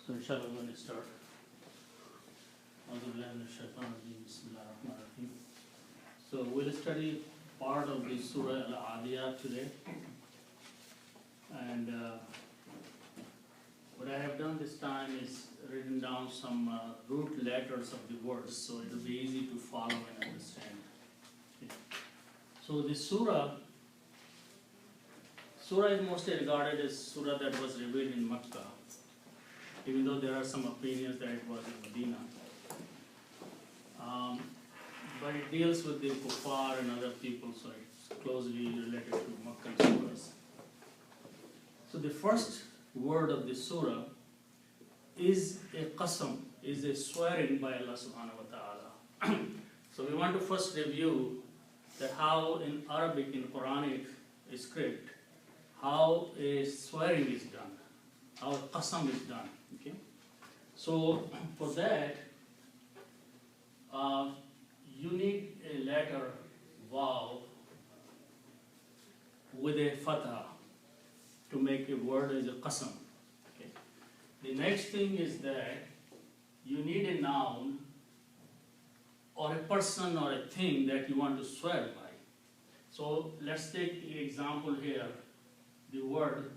So inshallah we're going to start. Bismillahirrahmanirrahim. So we'll study part of the Surah Al-Adiyat today. And what I have done this time is written down some root letters of the words, so it will be easy to follow and understand. Okay. So the Surah is mostly regarded as Surah that was revealed in Makkah, even though there are some opinions that it was in Medina. But it deals with the kuffar and other people, so it's closely related to Makkah surahs. So the first word of the surah is a qasam, is a swearing by Allah subhanahu wa ta'ala. So we want to first review that how in Arabic, in Quranic script, how a swearing is done, how a qasam is done. Okay? So for that, you need a letter waw with a fatha to make a word as a qasam. Okay? The next thing is that you need a noun or a person or a thing that you want to swear by. So let's take the example here, the word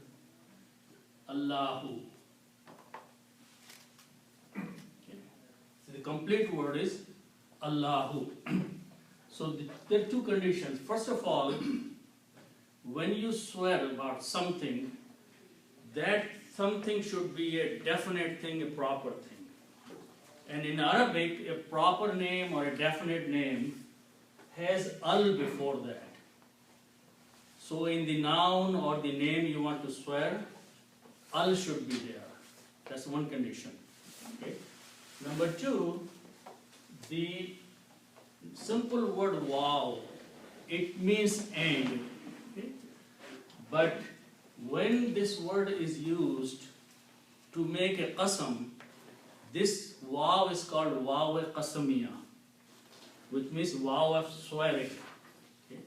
Allahu. Okay. So the complete word is Allahu. So there are two conditions. First of all, when you swear about something, that something should be a definite thing, a proper thing. And in Arabic, a proper name or a definite name has al before that. So in the noun or the name you want to swear, al should be there. That's one condition. Okay. Number two, the simple word waw, it means and. Okay. But when this word is used to make a qasam, this waw is called waw-e-qasamiya, which means waw of swearing. Okay.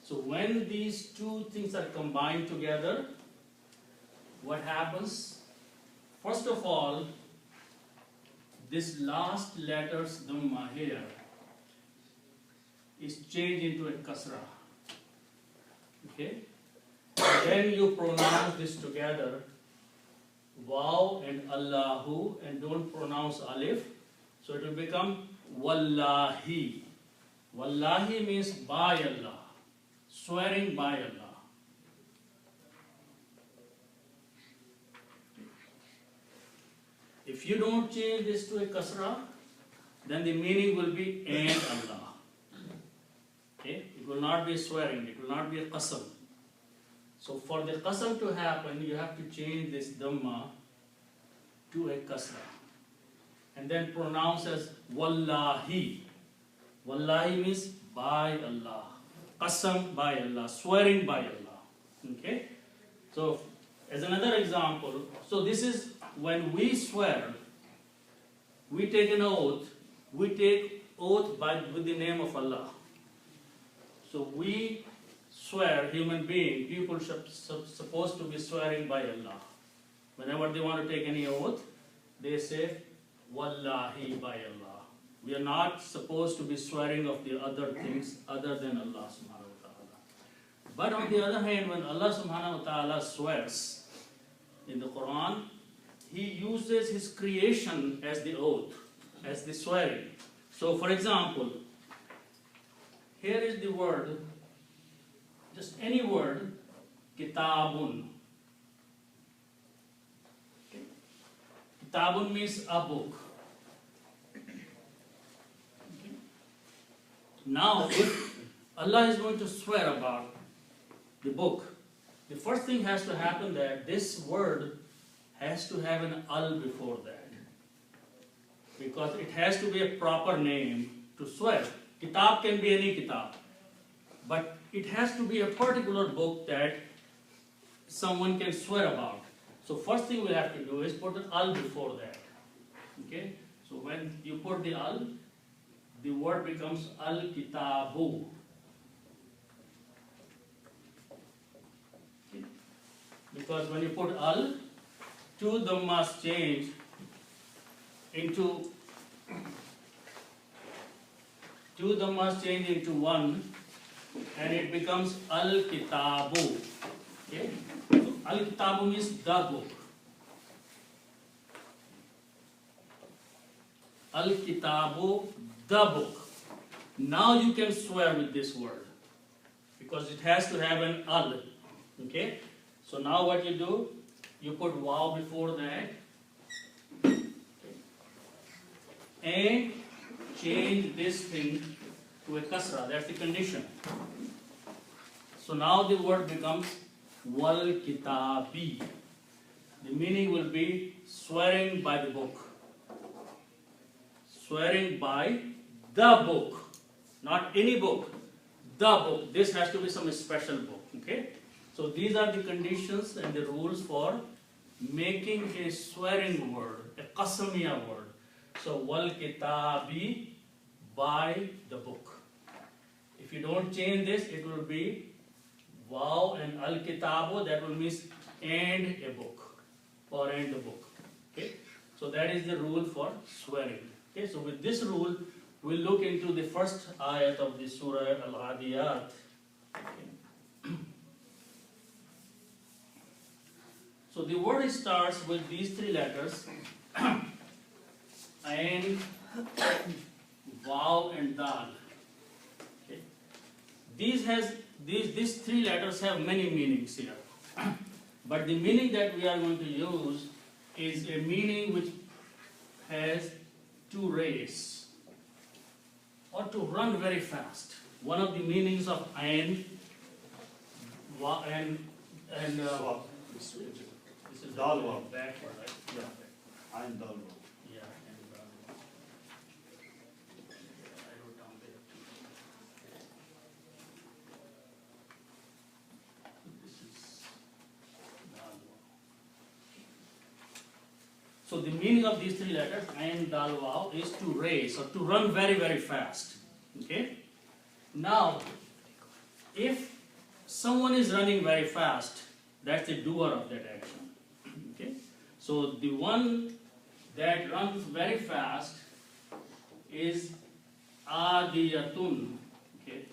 So when these two things are combined together, what happens? First of all, this last letter's dhamma here is changed into a kasra. Okay? Then you pronounce this together, waw and Allahu, and don't pronounce alif. So it will become wallahi. Wallahi means by Allah, swearing by Allah. If you don't change this to a kasra, then the meaning will be and Allah. Okay? It will not be swearing, it will not be a qasam. So for the qasam to happen, you have to change this dhamma to a kasra. And then pronounce as wallahi. Wallahi means by Allah. Qasam by Allah, swearing by Allah. Okay? So as another example, so this is when we swear, we take an oath, we take oath with the name of Allah. So we swear, human being, people supposed to be swearing by Allah. Whenever they want to take any oath, they say, wallahi by Allah. We are not supposed to be swearing of the other things other than Allah subhanahu wa ta'ala. But on the other hand, when Allah subhanahu wa ta'ala swears in the Quran, He uses His creation as the oath, as the swearing. So for example, here is the word, just any word, kitabun. Okay. Kitabun means a book. Okay. Now, if Allah is going to swear about the book, the first thing has to happen that this word has to have an al before that, because it has to be a proper name to swear. Kitab can be any kitab, but it has to be a particular book that someone can swear about. So first thing we have to do is put an al before that. Okay? So when you put the al, the word becomes al-kitabu. Okay? Because when you put al, two dhammas change into two dhammas change into one, and it becomes al-kitabu. Okay? So al-kitabu means the book. Al-kitabu, the book. Now you can swear with this word because it has to have an al. Okay? So now what you do, you put waw before that, and change this thing to a kasra. That's the condition. So now the word becomes wal kitabi. The meaning will be swearing by the book. Swearing by the book. Not any book. The book. This has to be some special book. Okay? So these are the conditions and the rules for making a swearing word, a qasamiya word. So wal kitabi, by the book. If you don't change this, it will be waw and al kitabu, that will mean and a book or and a book. Okay? So that is the rule for swearing. Okay? So with this rule, we'll look into the first ayat of the surah Al-Adiyat. Okay. So the word starts with these three letters and waw and dal. Okay. These three letters have many meanings here. But the meaning that we are going to use is a meaning which has to race or to run very fast. One of the meanings of ayn and This this is Dal waw. backward, right? Yeah. Ayn dal waw. Yeah, and dal waw. I wrote down there too. This is dal waw. So the meaning of these three letters, ayn dal waw, is to race or to run very, very fast. Okay? Now, if someone is running very fast, that's the doer of that action. Okay? So the one that runs very fast is adiyatun. Okay?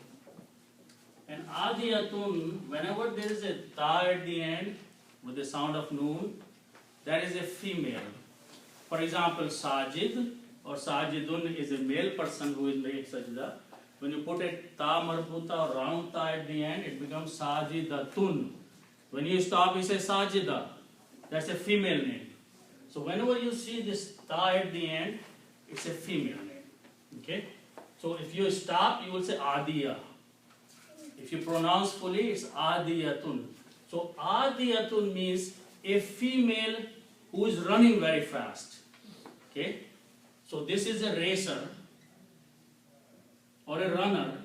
And adiyatun, whenever there is a ta at the end with the sound of noon, that is a female. For example, sajid or sajidun is a male person who is making sajda. When you put a ta marbuta or round ta at the end, it becomes sajidatun. When you stop, you say sajida. That's a female name. So whenever you see this ta at the end, it's a female name. Okay? So if you stop, you will say adiya. If you pronounce fully, it's adiyatun. So adiyatun means a female who is running very fast. Okay? So this is a racer or a runner,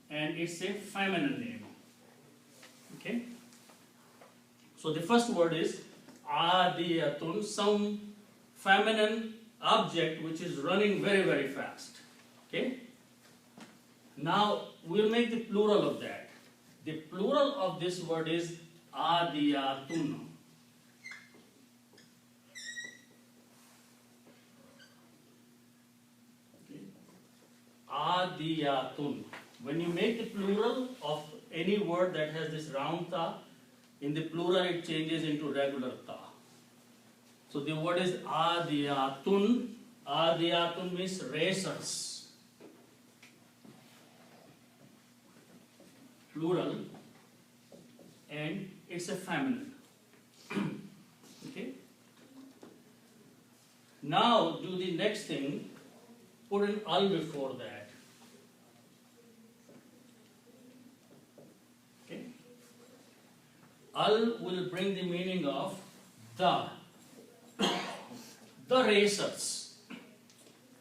and it's a feminine name. Okay? So the first word is adiyatun, some feminine object which is running very, very fast. Okay? Now we'll make the plural of that. The plural of this word is adiyatun. Okay? Adiyatun. When you make the plural of any word that has this round ta, in the plural it changes into regular ta. So the word is adiyatun. Adiyatun means racers. Plural, and it's a feminine. Okay? Now do the next thing, put an al before that. Okay? Al will bring the meaning of the racers.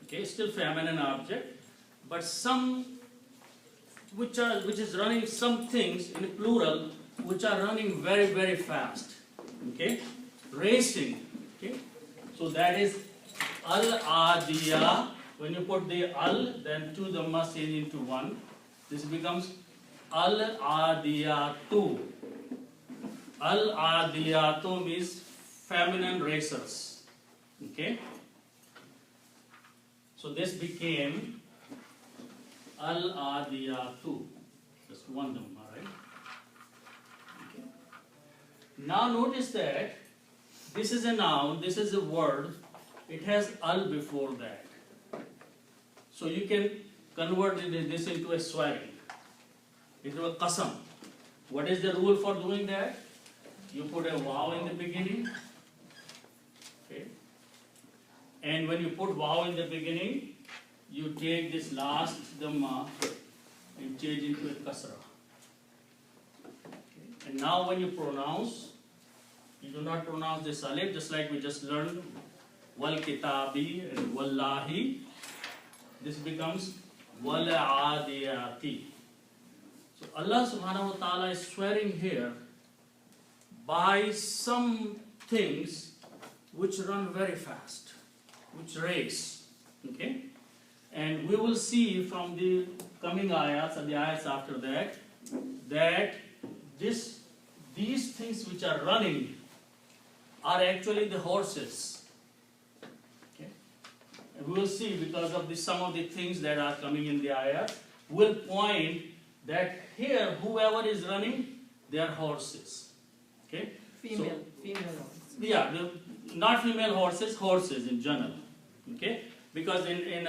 Okay, still feminine object, but some which is running, some things in plural which are running very, very fast. Okay, racing. Okay, so that is al adiya. When you put the al, then two dhammas change into one. This becomes al adiyatu. Al adiyatu means feminine racers. Okay, So this became al-adiyatu. Just one number, right? Okay. Now notice that this is a noun, this is a word, it has al before that. So you can convert this into a swearing, into a qasam. What is the rule for doing that? You put a waw in the beginning. Okay. And when you put waw in the beginning, you take this last dhamma and change into a kasra. Okay. And now when you pronounce, you do not pronounce this alif, just like we just learned, wal kitabi and wallahi. This becomes wal adiyati. So Allah subhanahu wa ta'ala is swearing here by some things which run very fast, which race. Okay? And we will see from the coming ayats and the ayats after that, that these things which are running are actually the horses. Okay? And we will see, because of some of the things that are coming in the ayat, will point that here whoever is running, they are horses. Okay? Female ones. Yeah, not female horses, horses in general. Okay? Because in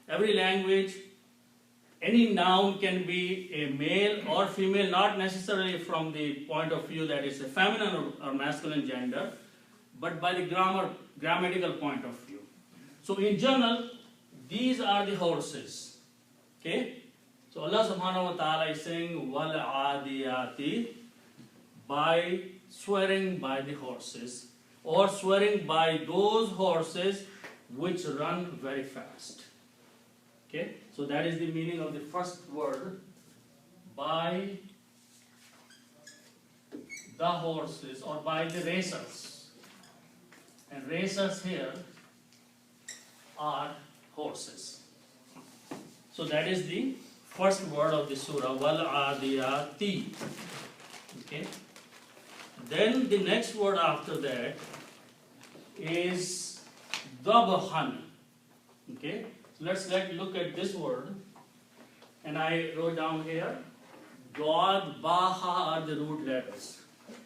every language, any noun can be a male or female, not necessarily from the point of view that it's a feminine or masculine gender, but by the grammatical point of view. So in general, these are the horses. Okay? So Allah subhanahu wa ta'ala is saying, wal adiyati, by swearing by the horses, or swearing by those horses which run very fast. Okay? So that is the meaning of the first word, by the horses, or by the racers. And racers here are horses. So that is the first word of the surah, wal adiyati. Okay? Then the next word after that is dabhan. Okay? So let's look at this word. And I wrote down here, Dod, Baha are the root letters.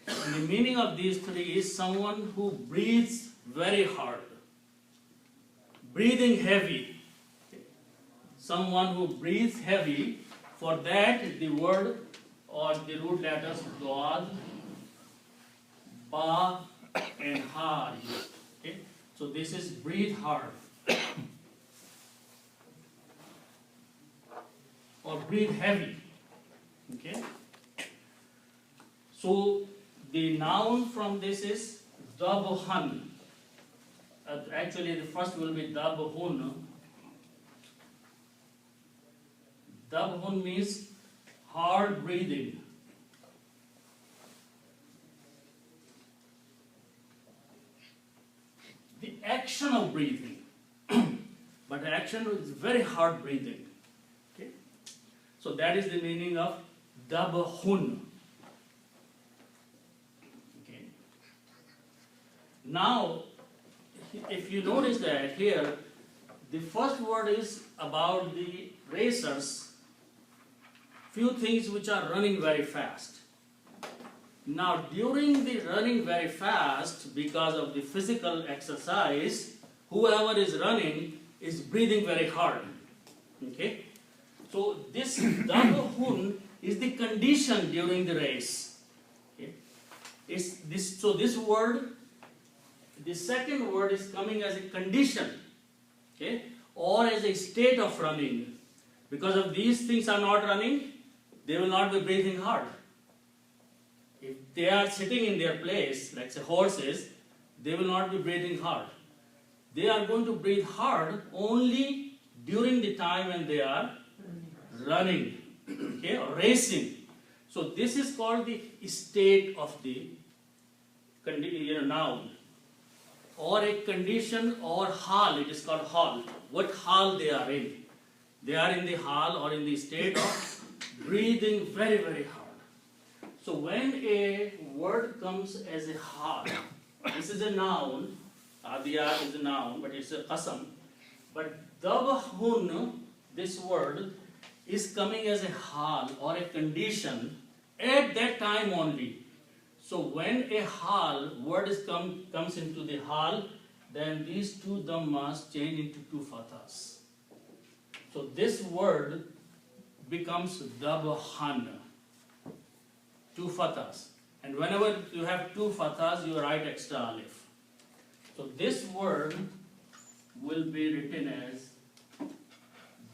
And the meaning of these three is someone who breathes very hard. Breathing heavy. Someone who breathes heavy. For that, the word or the root letters Dod, Ba, and Ha are used. Okay? So this is breathe hard. Or breathe heavy. Okay? So the noun from this is dabhan. Actually, the first will be dabhun. Dabhun means hard breathing. The action of breathing. But the action is very hard breathing. Okay? So that is the meaning of dabhun. Okay. Now, if you notice that here, the first word is about the racers, few things which are running very fast. Now, during the running very fast, because of the physical exercise, whoever is running is breathing very hard. Okay? So this dabhun is the condition during the race. Okay? So this word, the second word is coming as a condition, okay, or as a state of running. Because if these things are not running, they will not be breathing hard. If they are sitting in their place, like say horses, they will not be breathing hard. They are going to breathe hard only during the time when they are running, okay, or racing. So this is called the state of the noun, or a condition, or hal. It is called hal. What hal they are in? They are in the hal or in the state of breathing very, very hard. So when a word comes as a hal, this is a noun. Adiyat is a noun, but it's a qasam. But dabhun, this word, is coming as a hal or a condition at that time only. So when a hal word comes into the hal, then these two dhammas change into two fathas. So this word becomes dabhan, two fathas. And whenever you have two fathas, you write extra alif. So this word will be written as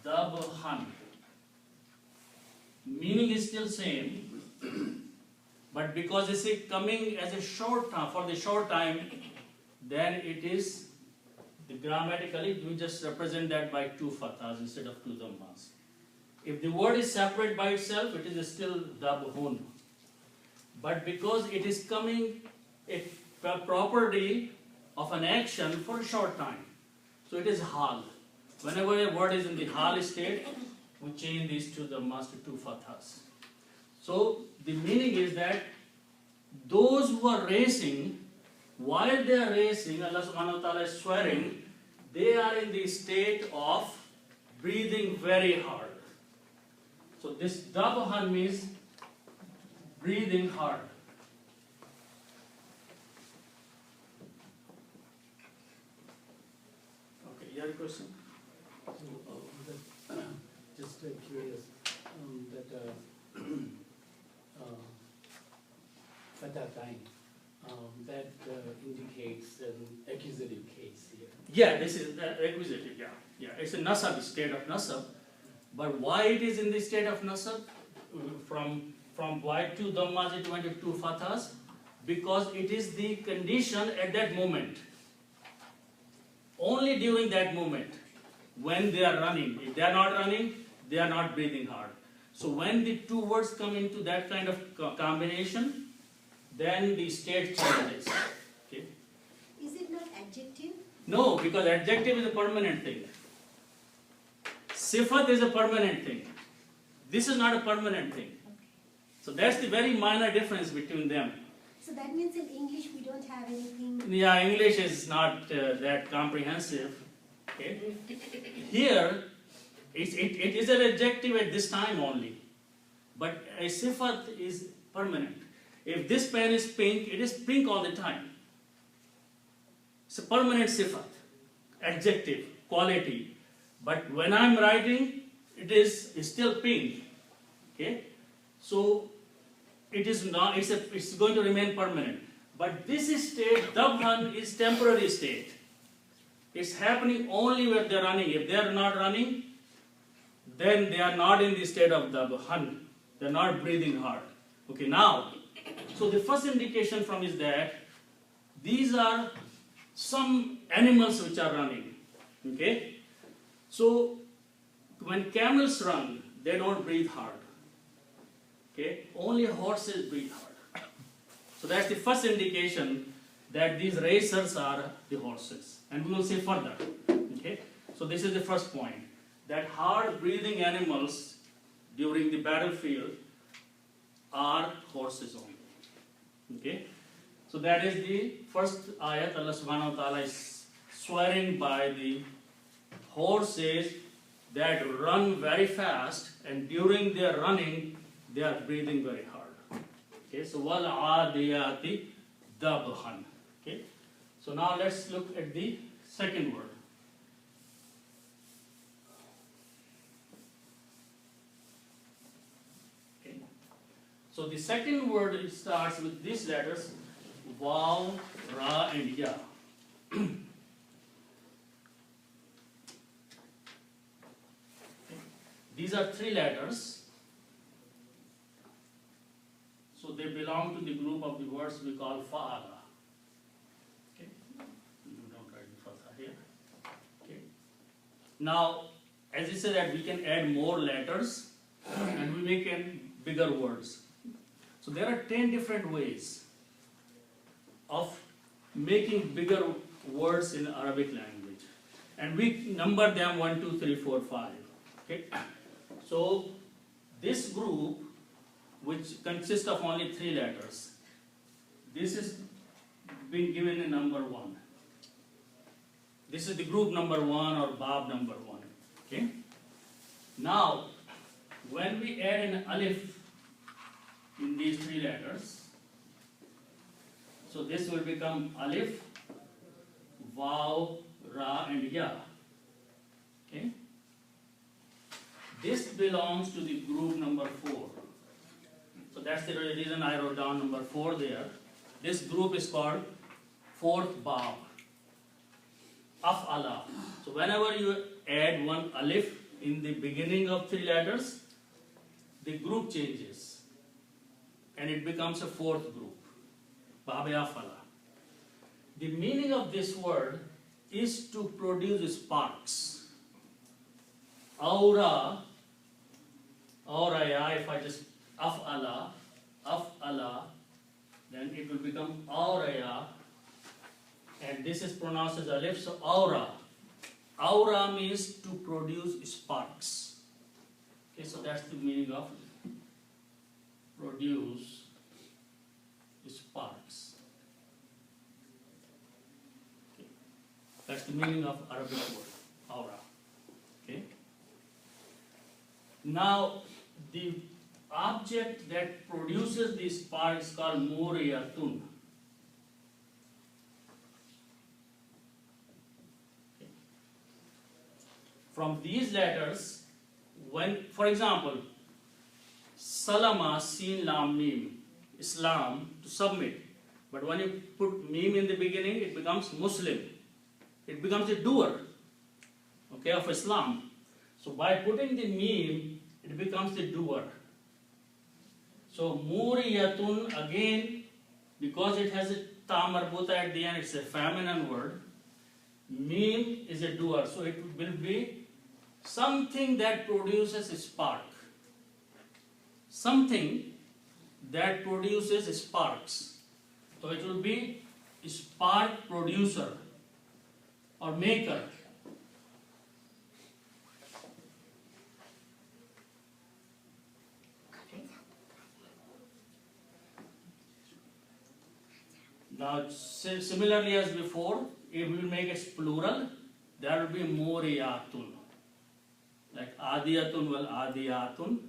dabhan. Meaning is still same, but because it's coming as a short time, for the short time, then it is, grammatically, we just represent that by two fathas instead of two dhammas. If the word is separate by itself, it is still dabhun. But because it is coming a property of an action for a short time, so it is hal. Whenever a word is in the hal state, we change these two dhammas to two fathas. So the meaning is that those who are racing, while they are racing, Allah subhanahu wa ta'ala is swearing, they are in the state of breathing very hard. So this dabhan means breathing hard. Okay, you have a question? Just curious, fatah time, that indicates an accusative case here. Yeah, this is acquisitive, yeah. It's a nasab, state of nasab. But why it is in the state of nasab? From why two dhammas it went to two fathas? Because it is the condition at that moment. Only during that moment, when they are running. If they are not running, they are not breathing hard. So when the two words come into that kind of combination, then the state changes. Okay? Is it not adjective? No, because adjective is a permanent thing. Sifat is a permanent thing. This is not a permanent thing. So that's the very minor difference between them. So that means in English we don't have anything. Yeah, English is not that comprehensive. Okay? Here, it is an adjective at this time only. But a sifat is permanent. If this pen is pink, it is pink all the time. It's a permanent sifat, adjective, quality. But when I'm writing, it's still pink. Okay? So it is not, it's going to remain permanent. But this state, dabhan, is temporary state. It's happening only when they're running. If they are not running, then they are not in the state of dabhan. They're not breathing hard. Okay, now, so the first indication from is that these are some animals which are running. Okay? So when camels run, they don't breathe hard. Okay? Only horses breathe hard. So that's the first indication that these racers are the horses. And we will see further. Okay? So this is the first point. That hard breathing animals during the battlefield are horses only. Okay? So that is the first ayat. Allah subhanahu wa ta'ala is swearing by the horses that run very fast, and during their running they are breathing very hard. Okay, so wal adiyati dabhan. Okay, so now let's look at the second word. Okay, so the second word, it starts with these letters Vav, Ra, and Ya. These are three letters. So they belong to the group of the words we call fa'ala. Okay? You don't write the fatha here. Okay? Now, as you said that we can add more letters and we make bigger words. So there are 10 different ways of making bigger words in Arabic language. And we number them 1, 2, 3, 4, 5. Okay? So this group, which consists of only 3 letters, this is being given a number 1. This is the group number 1 or bab number 1. Okay. Now, when we add an alif in these 3 letters, so this will become alif, waw, ra and ya. Okay. This belongs to the group number 4. So that's the reason I wrote down number 4 there. This group is called 4th bab, af'ala. So whenever you add one alif in the beginning of 3 letters, the group changes and it becomes a 4th group, bab af'ala. The meaning of this word is to produce sparks. Aura, ya, if I just af'ala, then it will become auraya, and this is pronounced as alif, so aura. Aura means to produce sparks. Okay, so that's the meaning of produce sparks. Okay. That's the meaning of Arabic word, aura. Okay. Now, the object that produces the spark is called muriyatun. Okay. From these letters, when, for example, salama, sin, lam, mim, Islam, to submit. But when you put mim in the beginning, it becomes Muslim. It becomes a doer, okay, of Islam. So by putting the mim, it becomes the doer. So muriyatun, again, because it has a ta marbuta at the end, it's a feminine word. Mim is a doer, so it will be something that produces a spark. Something that produces sparks. So it will be spark producer or maker. Now, similarly as before, if we will make it plural, there will be muriyatun. Like adiyatun will adiyatun,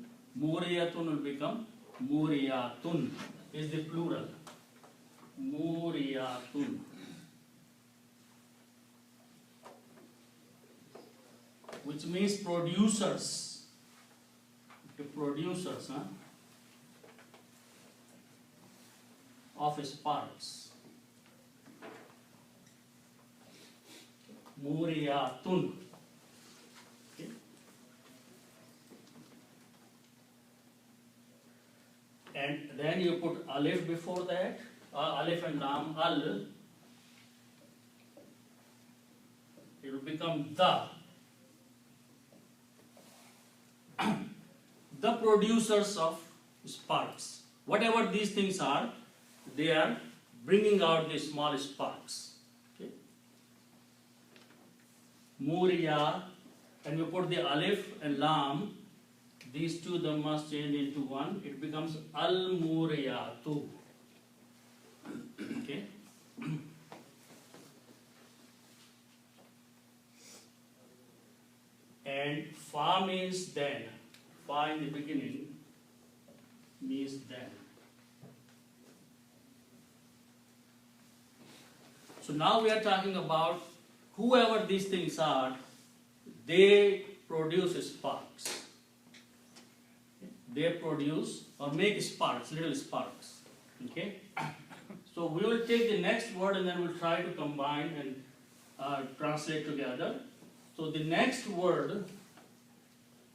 muriyatun will become muriyatun. Is the plural. Muriyatun. Which means producers. The producers, of sparks. Muriyatun. Okay. And then you put alif before that, alif and lam, al. It will become the. The producers of sparks. Whatever these things are, they are bringing out the small sparks. Okay. Muriya, and we put the alif and lam, these two them must change into one. It becomes al-muriyatu. Okay. And fa means then. Fa in the beginning means then. So now we are talking about whoever these things are, they produce sparks. They produce or make sparks, little sparks. Okay? So we will take the next word and then we'll try to combine and translate together. So the next word,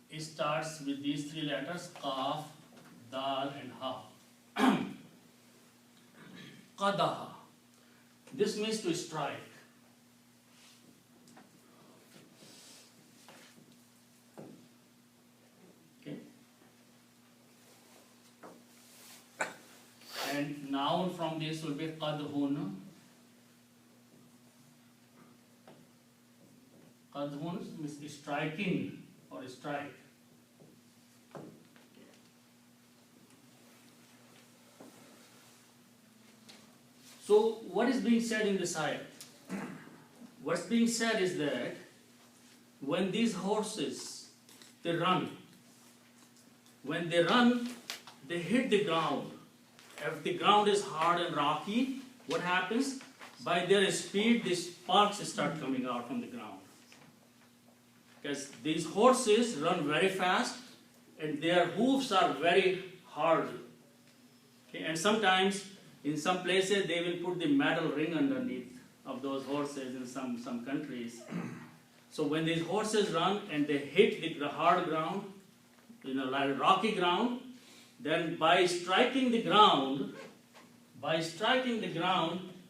it starts with these 3 letters, qaf, dal and ha. Qadaha. This means to strike. Okay. And noun from this will be qadhun. Qadhun means striking or strike. So what is being said in this ayat? what's being said is that when these horses, they run, when they run, they hit the ground. If the ground is hard and rocky, what happens? By their speed, the sparks start coming out from the ground. Because these horses run very fast and their hoofs are very hard. Okay? And sometimes, in some places, they will put the metal ring underneath of those horses in some countries. So when these horses run and they hit the hard ground, like rocky ground, then by striking the ground,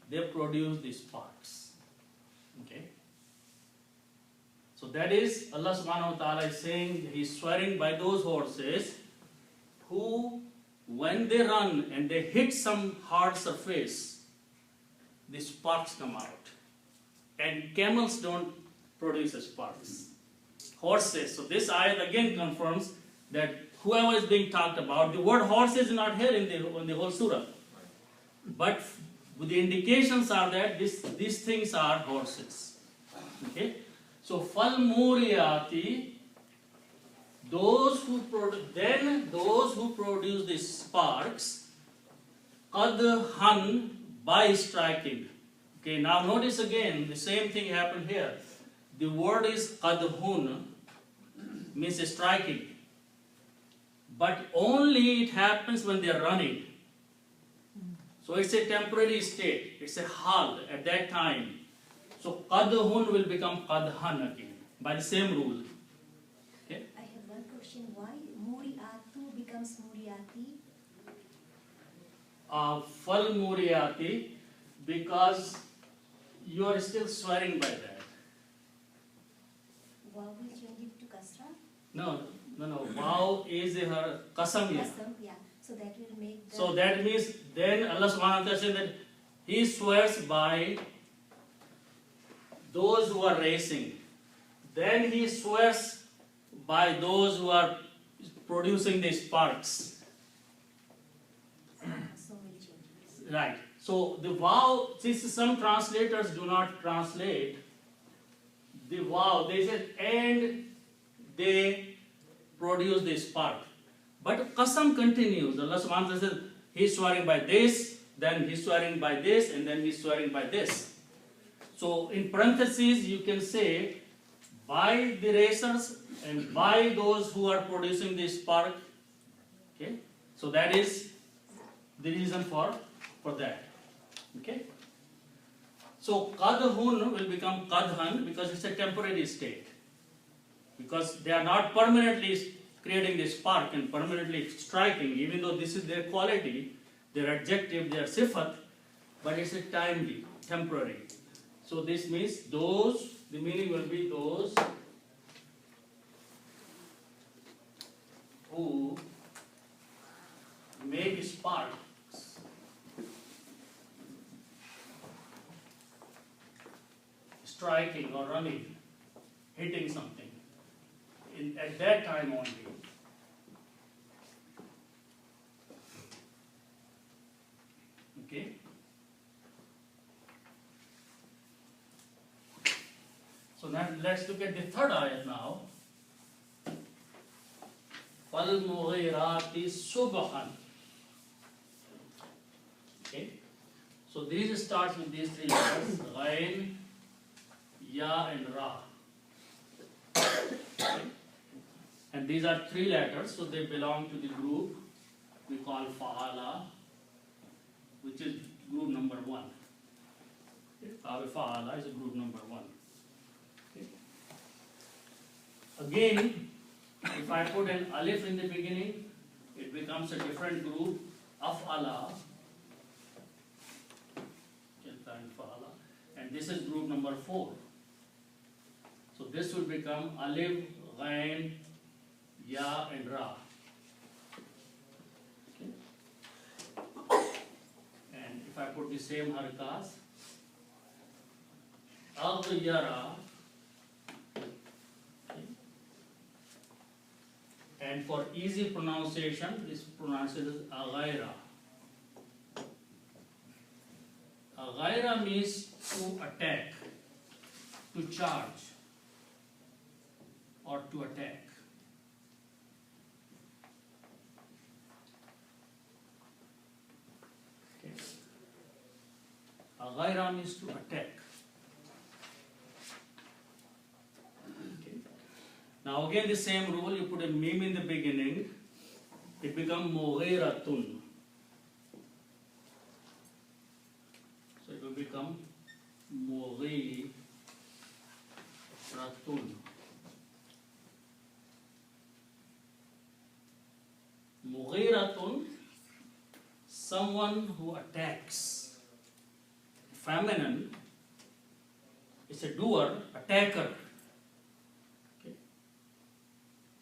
they produce the sparks. Okay? So that is, Allah subhanahu wa ta'ala is saying, He's swearing by those horses who, when they run and they hit some hard surface, the sparks come out. And camels don't produce sparks. Horses. So this ayat again confirms that whoever is being talked about, the word horse is not here in the whole surah. But the indications are that these things are horses. Okay? So fal muriyati, those who produce the sparks, qadhan, by striking. Okay, now notice again the same thing happened here. The word is qadhun, means striking. But only it happens when they are running. So it's a temporary state. It's a hal at that time. So qadhun will become qadhan again by the same rule. Okay? I have one question. Why muriatu becomes muriati? Fal muriyati, because you are still swearing by that. Waw will change it to kasra? No. Wow is her qasam here. Kasam, yeah. So that will make the... So that means then Allah subhanahu wa ta'ala says that He swears by those who are racing. Then He swears by those who are producing the sparks. So will change it. Right. So the vow, since some translators do not translate the vow, they said, and they produce the spark. But qasam continues. Allah subhanahu wa ta'ala says, He's swearing by this, then He's swearing by this, and then He's swearing by this. So in parentheses, you can say, by the racers and by those who are producing the spark. Okay? So that is the reason for that. Okay? So qadhun will become qadhan because it's a temporary state. Because they are not permanently creating the spark and permanently striking, even though this is their quality, their adjective, their sifat, but it's a timely, temporary. So this means those, the meaning will be those who make sparks striking or running, hitting something at that time only. Okay? So now let's look at the third ayat now. فَالْمُغِيرَاتِ صُبْحًا. Okay? So these starts with these three letters, Ghain, Ya and Ra. Okay? And these are three letters, so they belong to the group we call Fa'ala, which is group number 1. Okay? Fa'ala is a group number 1. Okay? Again, if I put an alif in the beginning, it becomes a different group, Af'ala, and this is group number 4. So this will become alif, ghain, ya and ra. Okay. And if I put the same harakas, aghyara, okay. And for easy pronunciation, this pronunciation is aghaira. Aghaira means to attack. to charge or to attack. Okay. Ghaira means to attack. Okay. Now again the same rule, you put a mim in the beginning, it becomes mughiratun. So it will become mughiratun. Mughiratun, someone who attacks. Feminine, it's a doer, attacker. Okay.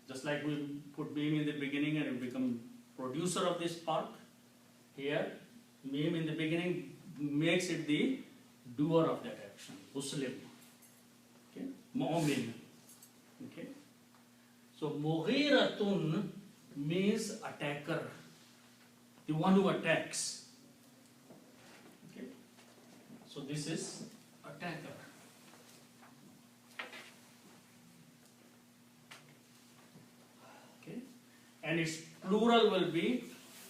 Just like we put mim in the beginning and it become producer of this spark. Here, mim in the beginning makes it the doer of that action. Muslim. Okay. Mu'min. Okay. So mughiratun means attacker, the one who attacks. Okay. So this is attacker. Okay. And its plural will be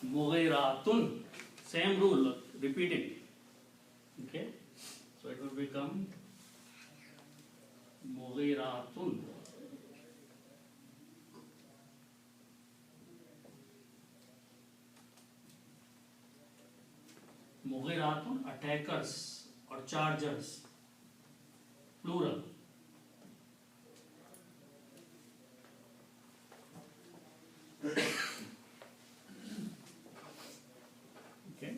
mughiratun. Same rule, repeating. Okay. So it will become mughiratun. Mughiratun, attackers or chargers, plural. Okay,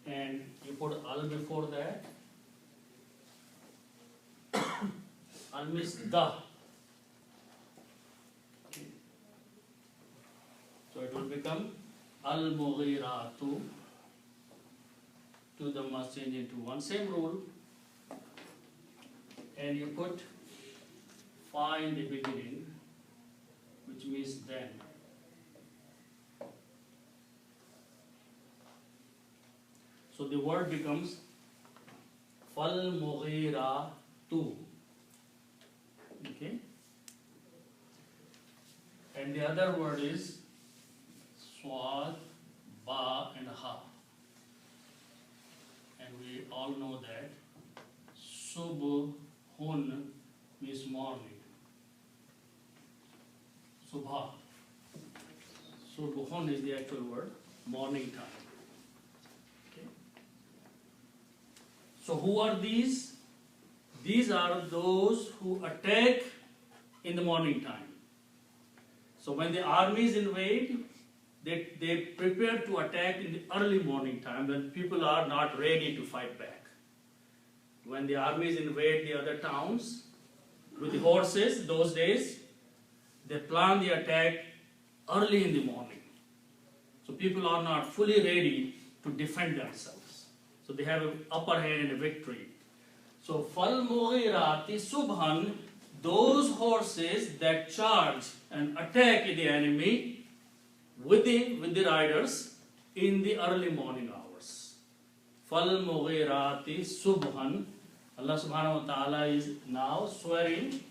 and you put al before that. Al means the. Okay. So it will become al mughiratu. To the must change into one, same rule, and you put fa in the beginning, which means then. So the word becomes fal mughiratu. Okay, and the other word is swad, ba, and ha. And we all know that subhun means morning. Subha. Subhun is the actual word, morning time. Okay. So who are these? These are those who attack in the morning time. So when the armies invade, they prepare to attack in the early morning time when people are not ready to fight back. When the armies invade the other towns with the horses, those days, they plan the attack early in the morning. So people are not fully ready to defend themselves. So they have an upper hand and a victory. So fal mughirati subhan, those horses that charge and attack the enemy with the riders in the early morning hours. Fal mughirati subhan. Allah subhanahu wa ta'ala is now swearing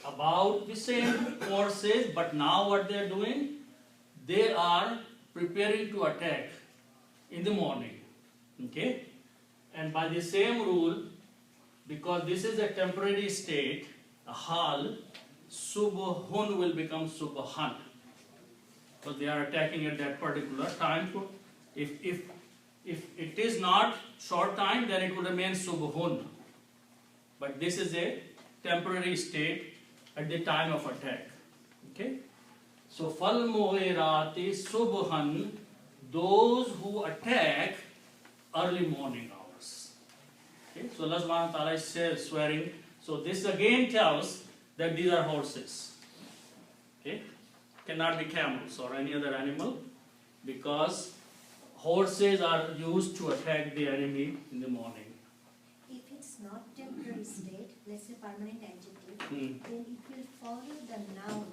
about the same forces, but now what they are doing? They are preparing to attack in the morning. Okay? And by the same rule, because this is a temporary state, a hal, subhun will become subhan. Because they are attacking at that particular time. If it is not short time, then it will remain subhun. But this is a temporary state at the time of attack. Okay? So fal mughirati subhan, those who attack early morning hours. Okay? So Allah subhanahu wa ta'ala is swearing. So this again tells that these are horses. Okay? Cannot be camels or any other animal, because horses are used to attack the enemy in the morning. If it's not temporary state, let's say permanent adjective, then it will follow the noun,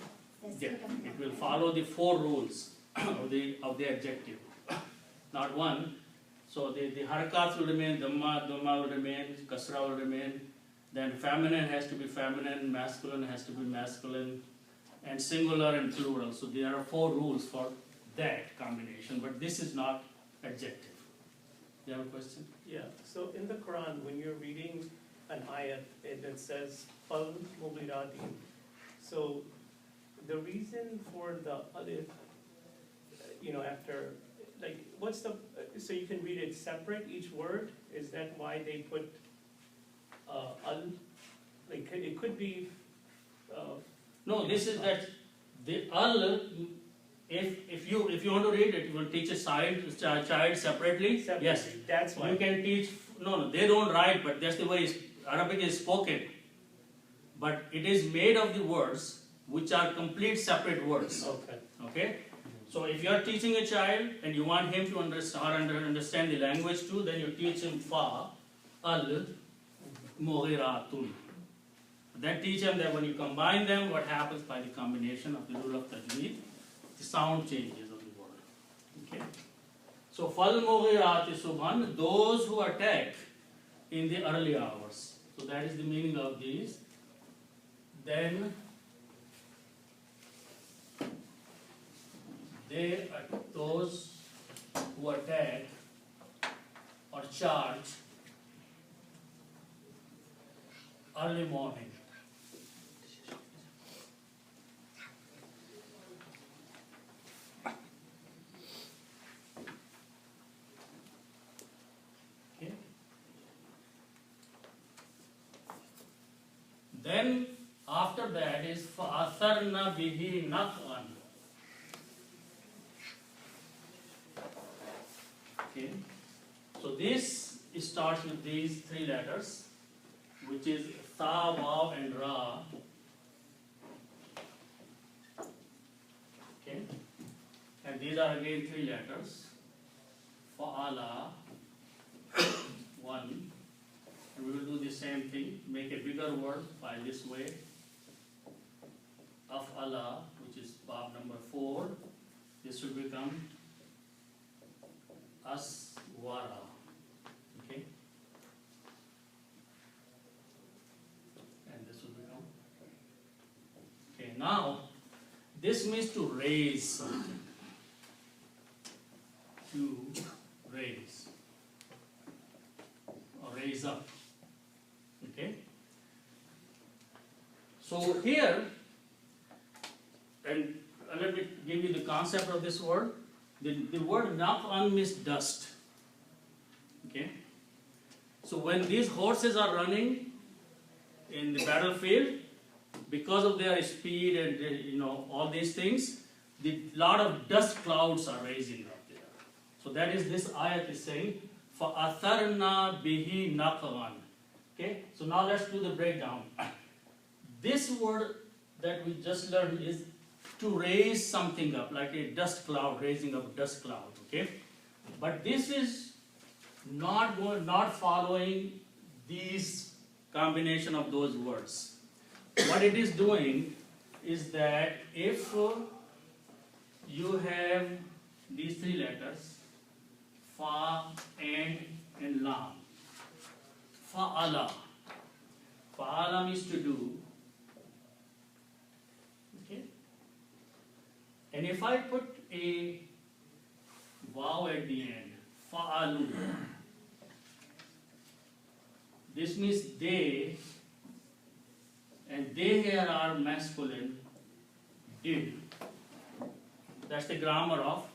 the Yeah, state of noun. it will follow the four rules of the adjective, not one. So the harakats will remain, dhamma will remain, kasra will remain, then feminine has to be feminine, masculine has to be masculine, and singular and plural. So there are 4 rules for that combination, but this is not adjective. You have a question? Yeah, so in the Quran, when you're reading an ayat, it says, Fal Mughiratin. So the reason for the alif, after, like, what's the, so you can read it separate, each word? Is that why they put al? Like, it could be, No, this is that the al, if you want to read it, you will teach a child separately. Yes. separately, that's why. You can teach, no, they don't write, but that's the way Arabic is spoken. But it is made of the words which are complete separate words. Okay. Okay? So if you are teaching a child and you want him to understand the language too, then you teach him fa, al, mughiratun. Then teach him that when you combine them, what happens by the combination of the rule of tajweed, the sound changes of the word. Okay? So fal mughirati subhan, those who attack in the early hours. So that is the meaning of these. Then they are those who attack or charge early morning. Okay. Then after that is فَأَثَرْنَ بِهِ نَقْعًا. Okay. So this starts with these 3 letters, which is Tha, Waw and Ra. Okay. And these are again 3 letters. Fa'ala, 1. And we will do the same thing, make a bigger word by this way. Af'ala, which is bab number 4. This should become Aswara. Okay? And this will become. Okay, now this means to raise something. To raise. Or raise up. Okay? So here, and let me give you the concept of this word. The word naq'an means dust. Okay? So when these horses are running in the battlefield, because of their speed and all these things, the lot of dust clouds are raising up there. So that is this ayat is saying, فَأَثَرْنَا بِهِ نَقْعًا. Okay? So now let's do the breakdown. This word that we just learned is to raise something up, like a dust cloud, raising up a dust cloud. Okay? But this is not following these combination of those words. What it is doing is that if you have these 3 letters, fa, and lam, fa'ala. Fa'ala means to do. Okay? And if I put a waw at the end, fa'alu, this means they, and they here are masculine, did. That's the grammar of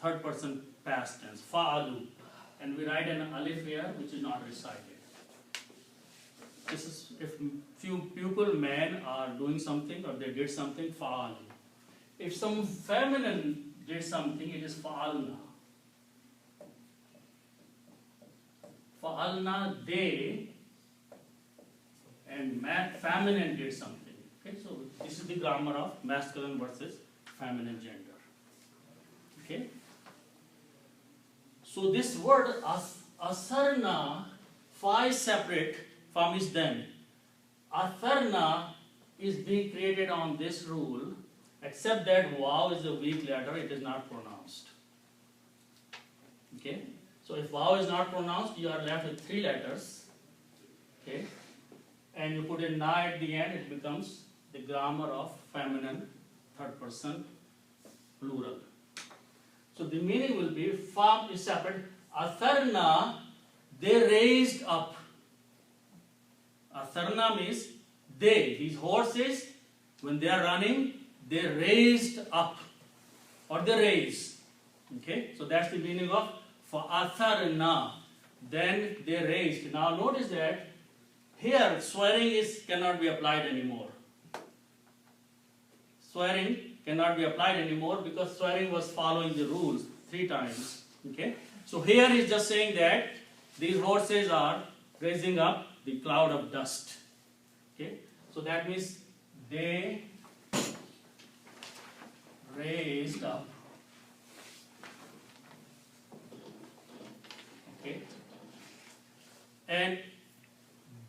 3rd person past tense, fa'alu. And we write an alif here, which is not recited. This is if few people, men, are doing something or they did something, fa'alu. If some feminine did something, it is fa'alna. Fa'alna, they, and feminine did something. Okay, so this is the grammar of masculine versus feminine gender. Okay? So this word asarna, fa is separate, from is then. Atharna is being created on this rule, except that waw is a weak letter, it is not pronounced. Okay? So if waw is not pronounced, you are left with 3 letters. Okay? and you put a na at the end, it becomes the grammar of feminine third person plural. So the meaning will be farm is separate. Atharna, they raised up. Atharna means they, these horses, when they are running, they raised up or they raise. Okay, so that's the meaning of for atharna. Then they raised. Now notice that here swearing cannot be applied anymore. Swearing cannot be applied anymore because swearing was following the rules 3 times. Okay, so here is just saying that these horses are raising up the cloud of dust. Okay, so that means they raised up. Okay, and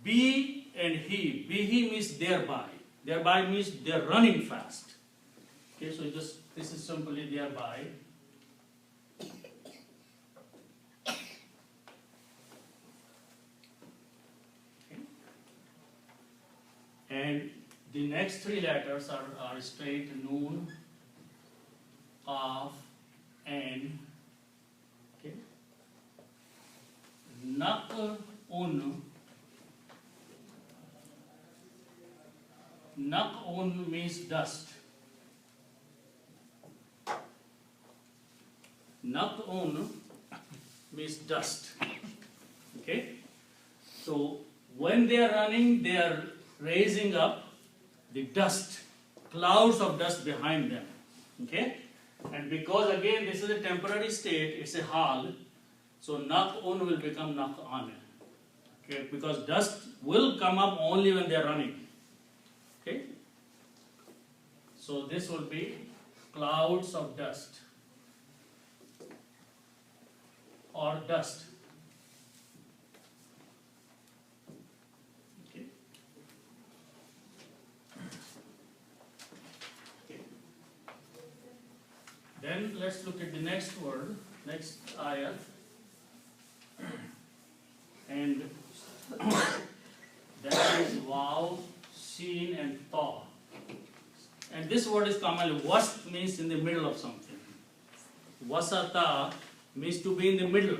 be and he. Be he means thereby. Thereby means they're running fast. Okay, so this is simply thereby. Okay. And the next 3 letters are straight noon, of, and. Okay. Nak, un. Nak-un means dust. Nak-un means dust. Okay? So, when they are running, they are raising up the dust, clouds of dust behind them. Okay? And because again this is a temporary state, it's a hal, so nak-un will become nak-an. Okay? Because dust will come up only when they are running. Okay, so this will be clouds of dust or dust. Okay. Okay. Then let's look at the next word, next ayah, and that is wow, seen and ta. And this word is commonly wasat means in the middle of something. Wasata means to be in the middle.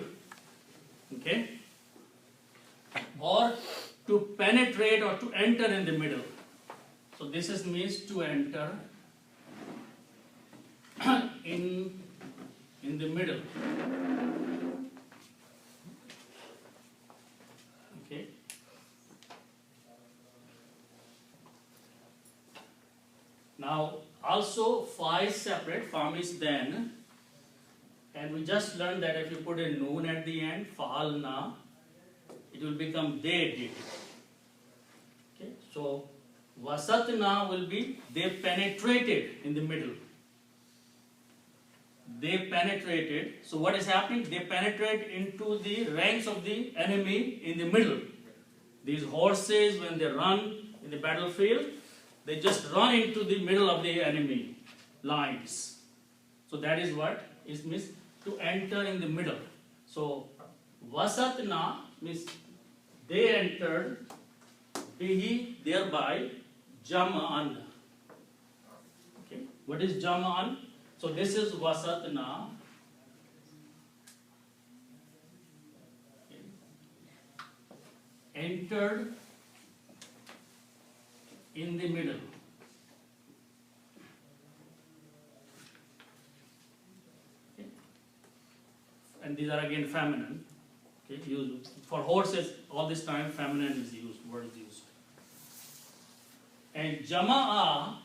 Okay? Or to penetrate or to enter in the middle. So this is means to enter in the middle. Okay? Now, also fa is separate, fam is then, and we just learned that if you put a noon at the end, fa'alna, it will become they did. Okay, so wasatna will be they penetrated in the middle. They penetrated. So what is happening? They penetrate into the ranks of the enemy in the middle. These horses, when they run in the battlefield, they just run into the middle of the enemy lines. So that is what it means to enter in the middle. So wasatna means they entered, bihi thereby, jama'an. Okay, what is jama'an? So this is wasatna. Okay. Entered in the middle. Okay. And these are again feminine. Okay, used for horses. All this time, feminine is used. Word is used. And jama'a.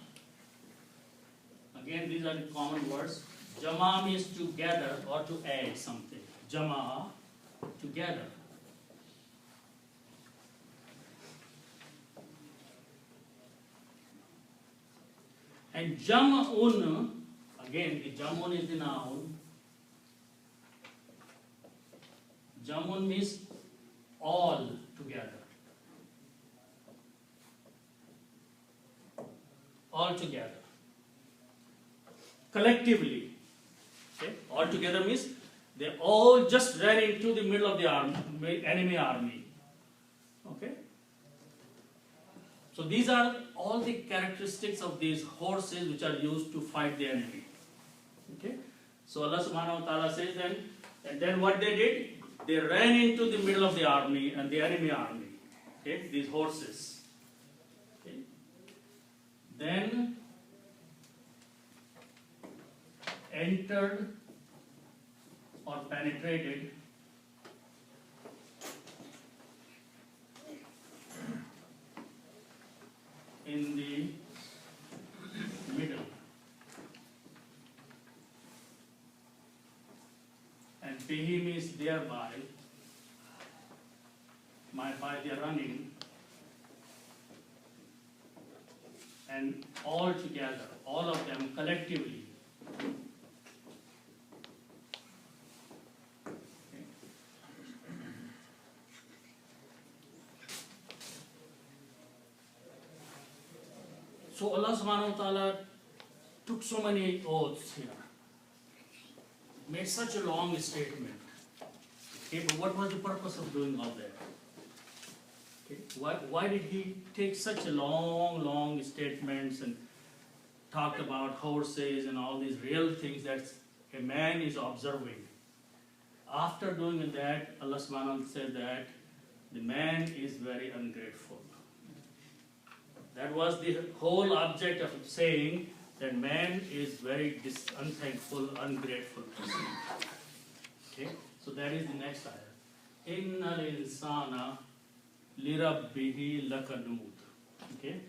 Again, these are the common words. Jama means to gather or to add something. Jama'a, together. And jama'un, again, the jamun is the noun. Jamun means all together. All together. Collectively. Okay? All together means they all just ran into the middle of the army, enemy army. Okay? So these are all the characteristics of these horses which are used to fight the enemy. Okay? So Allah subhanahu wa ta'ala says then, and then what they did? They ran into the middle of the army and the enemy army. Okay? These horses. Okay? Then entered or penetrated in the middle, and Fihi means thereby, by their running, and all together, all of them collectively. So Allah subhanahu wa ta'ala took so many oaths here, made such a long statement. Okay, but what was the purpose of doing all that? Okay, why did he take such a long statements and talk about horses and all these real things that a man is observing? After doing that, Allah subhanahu wa ta'ala said that the man is very ungrateful. That was the whole object of saying that man is very unthankful, ungrateful person. Okay, so that is the next ayah. Innal insana lirabbihi lakanud. Okay,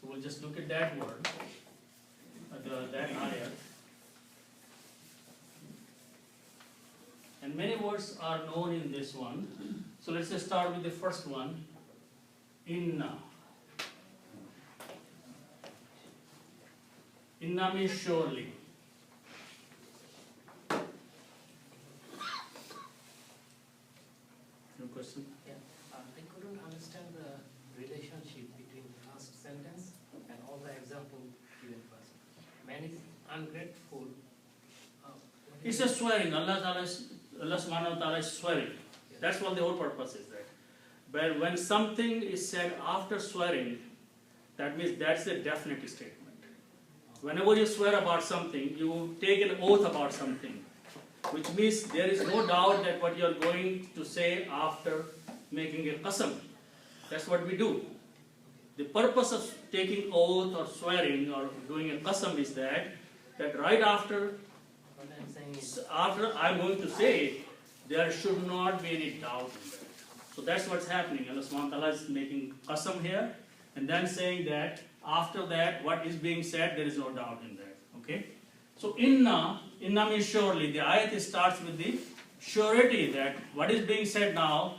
so we'll just look at that word, that ayah. And many words are known in this one. So let's just start with the first one. Inna. Inna means surely. No question? Yeah, I couldn't understand the relationship between the last sentence and all the example given first. Man is ungrateful. What It's is a swearing. Allah subhanahu wa ta'ala is swearing. That's what the whole purpose is, right? But when something is said after swearing, that means that's a definite statement. Whenever you swear about something, you take an oath about something, which means there is no doubt that what you are going to say after making a qasam. That's what we do. The purpose of taking oath or swearing or doing a qasam is that right after what I'm saying is after I'm going to say it, there should not be any doubt in that. So that's what's happening. Allah subhanahu wa ta'ala is making qasam here and then saying that after that what is being said, there is no doubt in that. Okay? So inna means surely. The ayat starts with the surety that what is being said now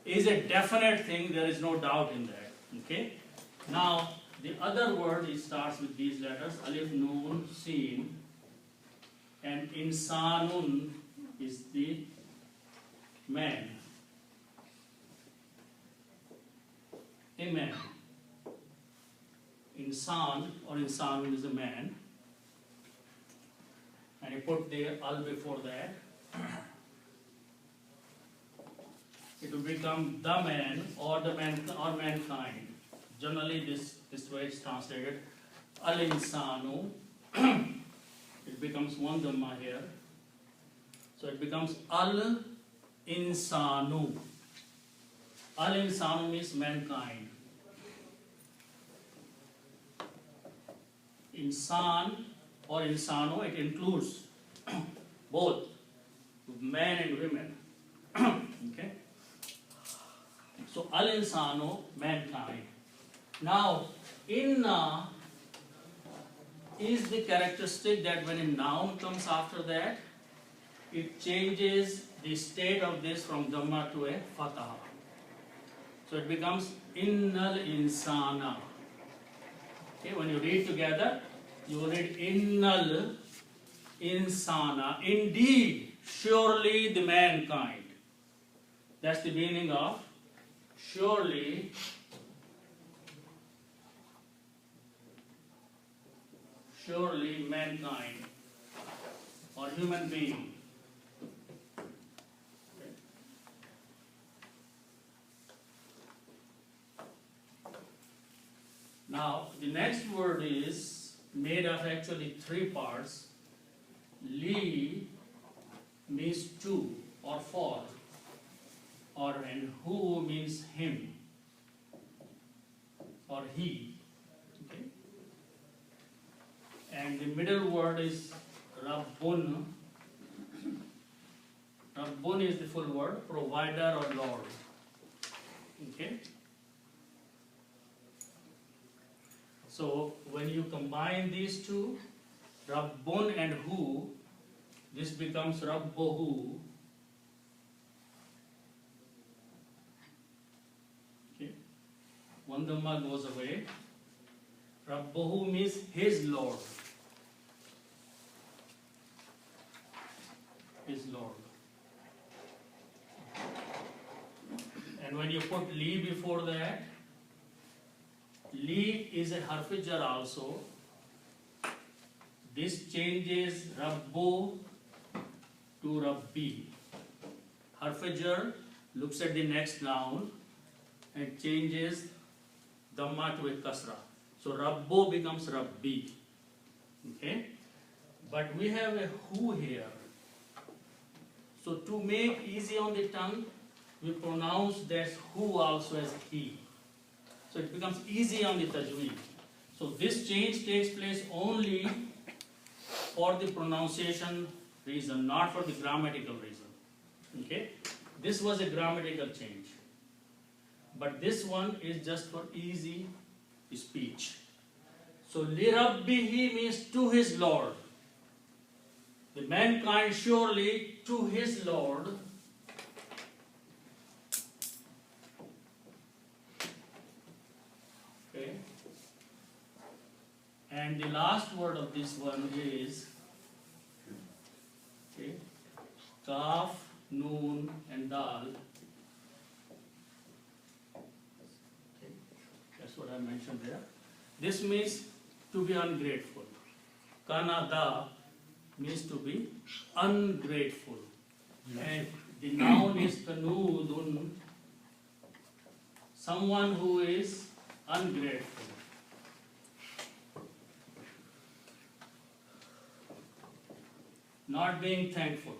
is a definite thing, there is no doubt in that. Okay? Now the other word it starts with these letters, alif, noon, sin, and insanun is the man. A man. Insan or insanun is a man. And you put the al before that. It will become the man or the man or mankind. Generally this way it's translated. Al insanu. It becomes one dhamma here. So it becomes al insanu. Al insanu means mankind. Insan or insano, it includes both men and women. Okay? So al insano, mankind. Now, inna is the characteristic that when a noun comes after that, it changes the state of this from dhamma to a fatha. So it becomes innal insana. Okay, when you read together, you will read innal insana. Indeed, surely the mankind. That's the meaning of surely. Surely mankind or human being. Now, the next word is made of actually three parts. Li means to or for, and who means him or he. Okay? And the middle word is Rabbun. Rabbun is the full word, provider or Lord. Okay? So when you combine these two, Rabbun and who, this becomes Rabbohu. Okay? One Dhamma goes away. Rabbohu means his Lord. His Lord. And when you put Li before that, Li is a harfijar also. This changes Rabbo to Rabbi. Harfijar looks at the next noun and changes Dhamma to a kasra. So Rabbo becomes Rabbi. Okay? But we have a who here. So to make easy on the tongue, we pronounce that who also as he. So it becomes easy on the tajweed. So this change takes place only for the pronunciation reason, not for the grammatical reason. Okay? This was a grammatical change. But this one is just for easy speech. So Lirabbihi means to his Lord. The mankind surely to his Lord. Okay. And the last word of this one is Kaf, Noon, and Dal. Okay. That's what I mentioned there. This means to be ungrateful. Kanada means to be ungrateful. And the noun is Kanudun, someone who is ungrateful. Not being thankful.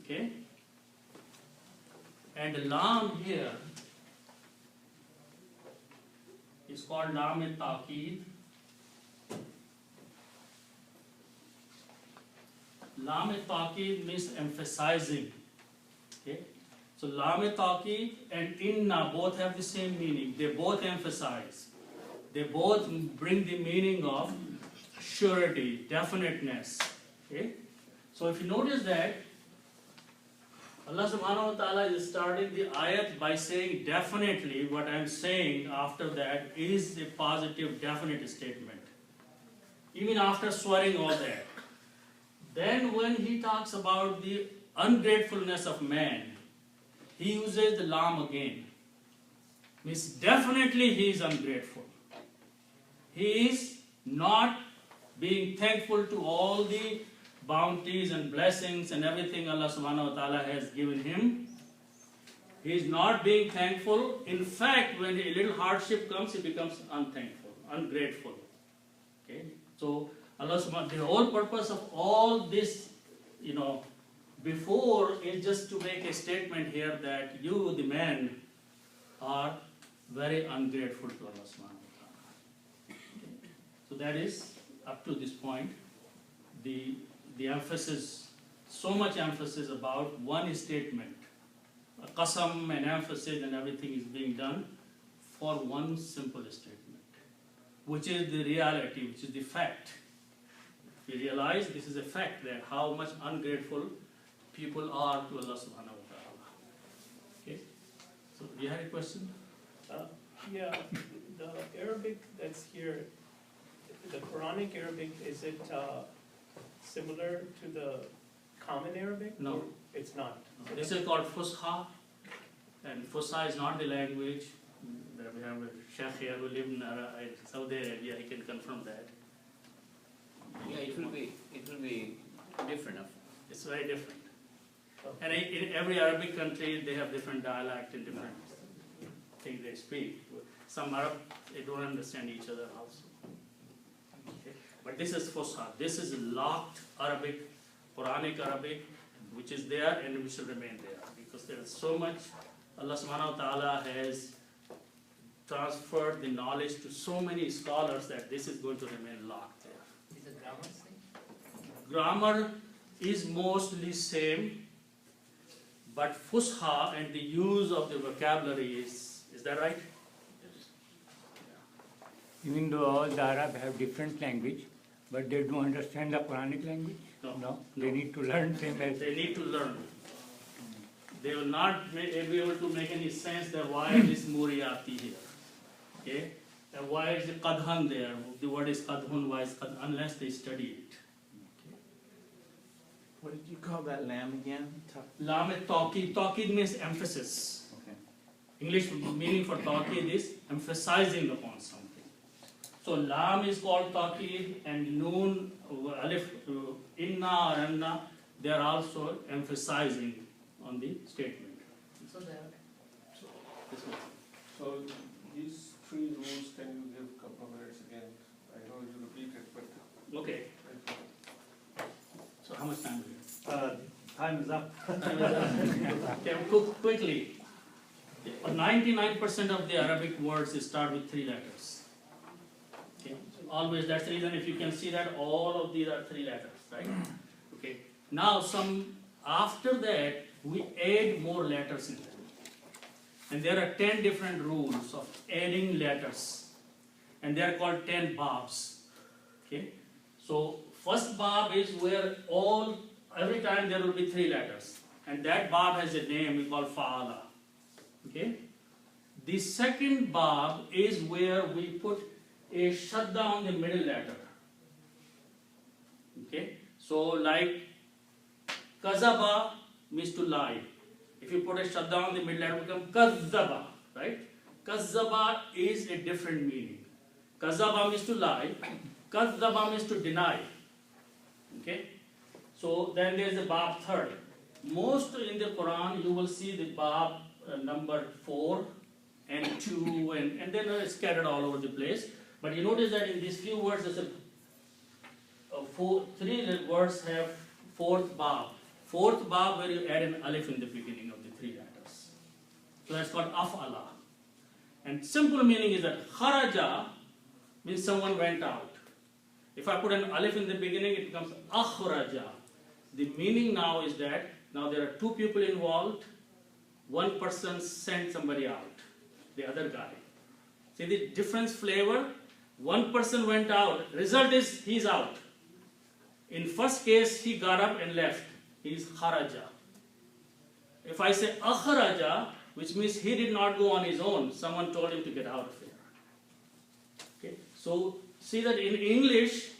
Okay? And lam here is called lam-e-taqeed. Lam-e-taqeed means emphasizing. Okay? So lam-e-taqeed and inna both have the same meaning. They both emphasize. They both bring the meaning of surety, definiteness. Okay? So if you notice that Allah subhanahu wa ta'ala is starting the ayat by saying definitely. What I am saying after that is a positive, definite statement. Even after swearing all that. Then when he talks about the ungratefulness of man, he uses the lam again. Means definitely he is ungrateful. He is not being thankful to all the bounties and blessings and everything Allah subhanahu wa ta'ala has given him. He is not being thankful. In fact, when a little hardship comes, he becomes unthankful, ungrateful. Okay? So Allah subhanahu, the whole purpose of all this, before is just to make a statement here that you, the man, are very ungrateful to Allah subhanahu wa ta'ala. Okay? So that is, up to this point, the emphasis, so much emphasis about one statement. A qasam and emphasis and everything is being done for one simple statement, which is the reality, which is the fact. We realize this is a fact, that how much ungrateful people are to Allah subhanahu wa ta'ala. Okay? So, do you have a question? Yeah, the Arabic that's here, the Quranic Arabic, is it similar to the common Arabic? No. Or it's not? No. This is called Fusha, and Fusha is not the language. That we have a sheikh here who lives in Saudi Arabia, he can confirm that. Yeah, it will be different. It's very different. Okay. And in every Arabic country, they have different dialect and different things they speak. some Arab, they don't understand each other also. Okay. But this is Fusha. This is locked Arabic, Quranic Arabic, which is there and we should remain there. Because there is so much, Allah subhanahu wa ta'ala has transferred the knowledge to so many scholars that this is going to remain locked there. Is the grammar same? Grammar is mostly same, but Fusha and the use of the vocabulary is that right? Even though all the Arab have different language, but they don't understand the Quranic language? No. They need to learn same as... They need to learn. They will not be able to make any sense that why is Muriyati here. Okay? And why is the Qadhan there? The word is Qadhun, why is Qadhan? Unless they study it. What did you call that lamb again? Lam Tawqid. Tawqid means emphasis. Okay. English meaning for Tawqid is emphasizing upon something. So Lam is called Tawqid and Noon, Alif, Inna or Anna, they are also emphasizing on the statement. So there, This one. So these three rules, can you give a couple of minutes again? I know you repeat it, but. Okay, so how much time do we Time is up. have? Okay, quickly. 99% of the Arabic words start with 3 letters. Okay, always, that's the reason if you can see that all of these are 3 letters, right? Okay, now after that, we add more letters in them. And there are 10 different rules of adding letters. And they are called 10 babs. Okay? So, first bab is where every time there will be 3 letters. And that bab has a name we call fa'ala. Okay? The second bab is where we put a shadda on the middle letter. Okay? So, like, kazaba means to lie. If you put a shadda on the middle letter, it becomes kazzaba, right? Kazzaba is a different meaning. Kazzaba means to lie. Kazzaba means to deny. Okay? So then there is a bab third. Most in the Quran you will see the bab number 4 and 2 and then it's scattered all over the place. But you notice that in these few words, there's 3 words have 4th bab. 4th bab where you add an alif in the beginning of the 3 letters. So that's called af'ala. And simple meaning is that kharaja means someone went out. If I put an alif in the beginning, it becomes akhraja. The meaning now is that now there are 2 people involved. One person sent somebody out, the other guy. See the difference flavor? One person went out. Result is he's out. In first case, he got up and left. He is kharaja. If I say akhraja, which means he did not go on his own, someone told him to get out of here. Okay? So see that in English,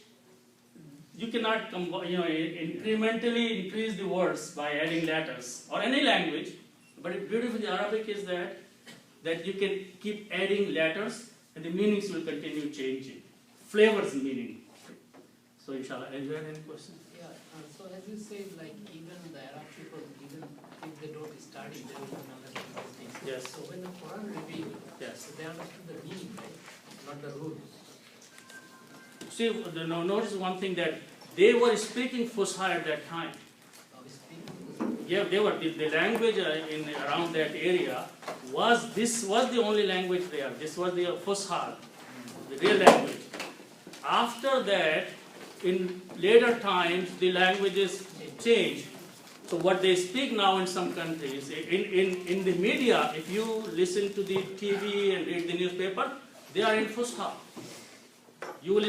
you cannot incrementally increase the words by adding letters or any language. But the beauty of the Arabic is that you can keep adding letters and the meanings will continue changing. Flavors meaning. So inshallah, do you have any questions? yeah, so as you said, like even the Arab people, even if they don't study, they will understand these things. Yes. So when the Quran revealed, Yes. so they understood the meaning, right? Not the rules. See, notice one thing that they were speaking Fusha at that time. We speak. Yeah, they were. The language in around that area was the only language there. This was the Fusha, the real language. After that, in later times, the languages changed. So what they speak now in some countries, in the media, if you listen to the TV and read the newspaper, they are in Fusha. You will,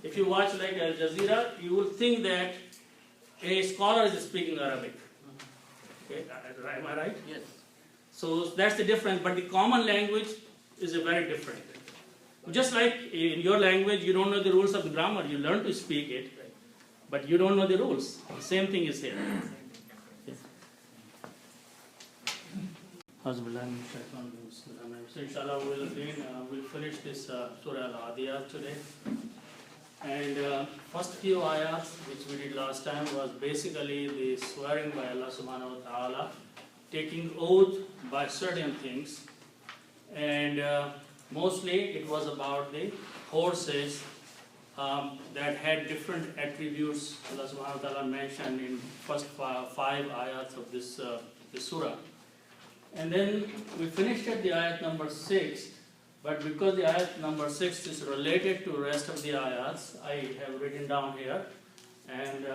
if you watch like Al Jazeera, you will think that a scholar is speaking Arabic. Okay, am I right? Yes. So that's the difference, but the common language is a very different. Just like in your language, you don't know the rules of grammar, you learn to speak it, but you don't know the rules. The same thing is here. So inshallah we'll finish this Surah Al-Adiyat today. And first few ayats which we did last time was basically the swearing by Allah subhanahu wa ta'ala, taking oath by certain things. And Mostly it was about the horses that had different attributes Allah subhanahu wa ta'ala mentioned in first five ayats of this surah. And then we finished at the ayat number 6, but because the ayat number 6 is related to rest of the ayats, I have written down here. And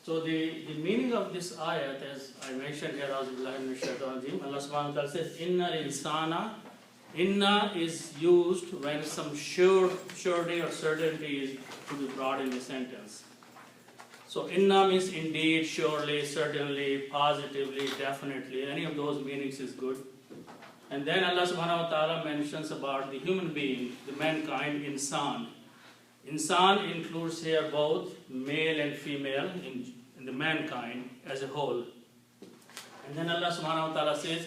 so the meaning of this ayat, as I mentioned here, Allah subhanahu wa ta'ala says, Inna insana. Inna is used when some surety or certainty is to be brought in the sentence. So inna means indeed, surely, certainly, positively, definitely. Any of those meanings is good. And then Allah subhanahu wa ta'ala mentions about the human being, the mankind, insan. Insan includes here both male and female in the mankind as a whole. And then Allah subhanahu wa ta'ala says,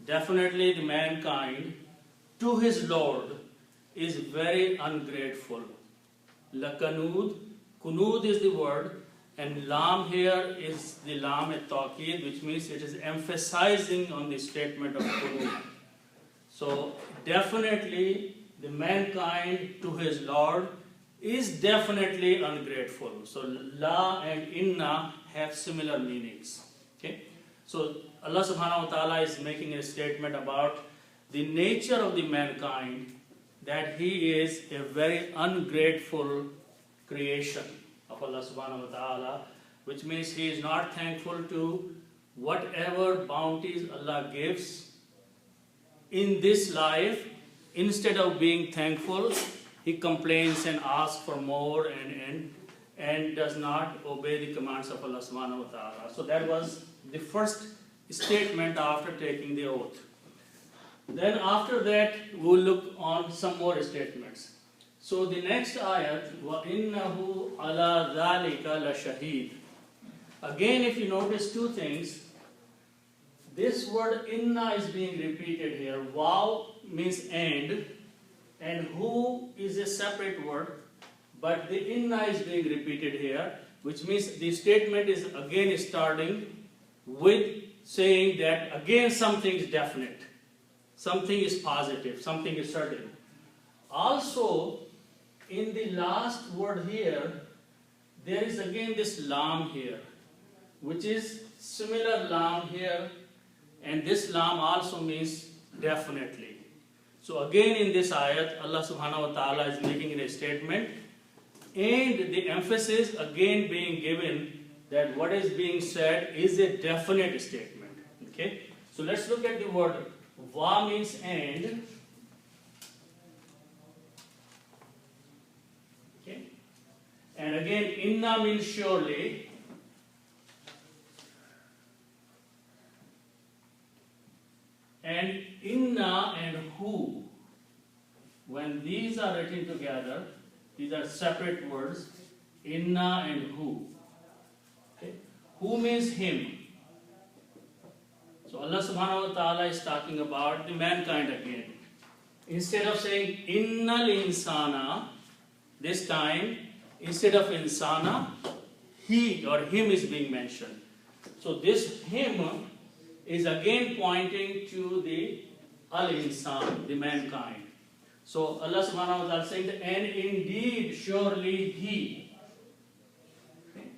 definitely the mankind to his Lord is very ungrateful. Lakanud, kunud is the word, and lam here is the lam at-taqid, which means it is emphasizing on the statement of kunud. So definitely the mankind to his Lord is definitely ungrateful. So la and inna have similar meanings. Okay? So Allah subhanahu wa ta'ala is making a statement about the nature of the mankind, that he is a very ungrateful creation of Allah subhanahu wa ta'ala, which means he is not thankful to whatever bounties Allah gives in this life. Instead of being thankful, he complains and asks for more and does not obey the commands of Allah subhanahu wa ta'ala. So that was the first statement after taking the oath. Then after that, we'll look on some more statements. So the next ayat, وَإِنَّهُ عَلَى ذَلِكَ لَشَهِيدٌ. Again, if you notice two things, this word inna is being repeated here. Wow means and who is a separate word, but the inna is being repeated here, which means the statement is again starting with saying that again something is definite, something is positive, something is certain. Also, in the last word here, there is again this lam here, which is similar lam here, and this lam also means definitely. So again in this ayat, Allah subhanahu wa ta'ala is making a statement, and the emphasis again being given that what is being said is a definite statement. Okay? So let's look at the word va means and. Okay? And again inna means surely. And inna and who, when these are written together, these are separate words, inna and who. Okay? Who means him. So Allah subhanahu wa ta'ala is talking about the mankind again. Instead of saying innal insana, this time, instead of insana, he or him is being mentioned. So this him is again pointing to the al-insan, the mankind. So Allah subhanahu wa ta'ala saying that, and indeed, surely he. Okay.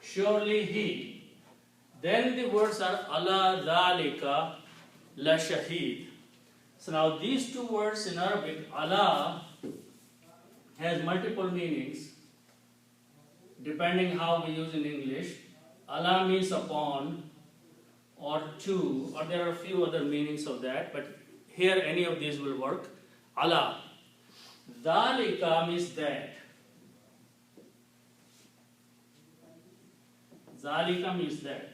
Surely he. Then the words are ala dhalika la shahid. So now these two words in Arabic, ala has multiple meanings depending how we use in English. Ala means upon, or to, or there are a few other meanings of that, but here any of these will work. Ala. Dhalika means that. Dhalika means that.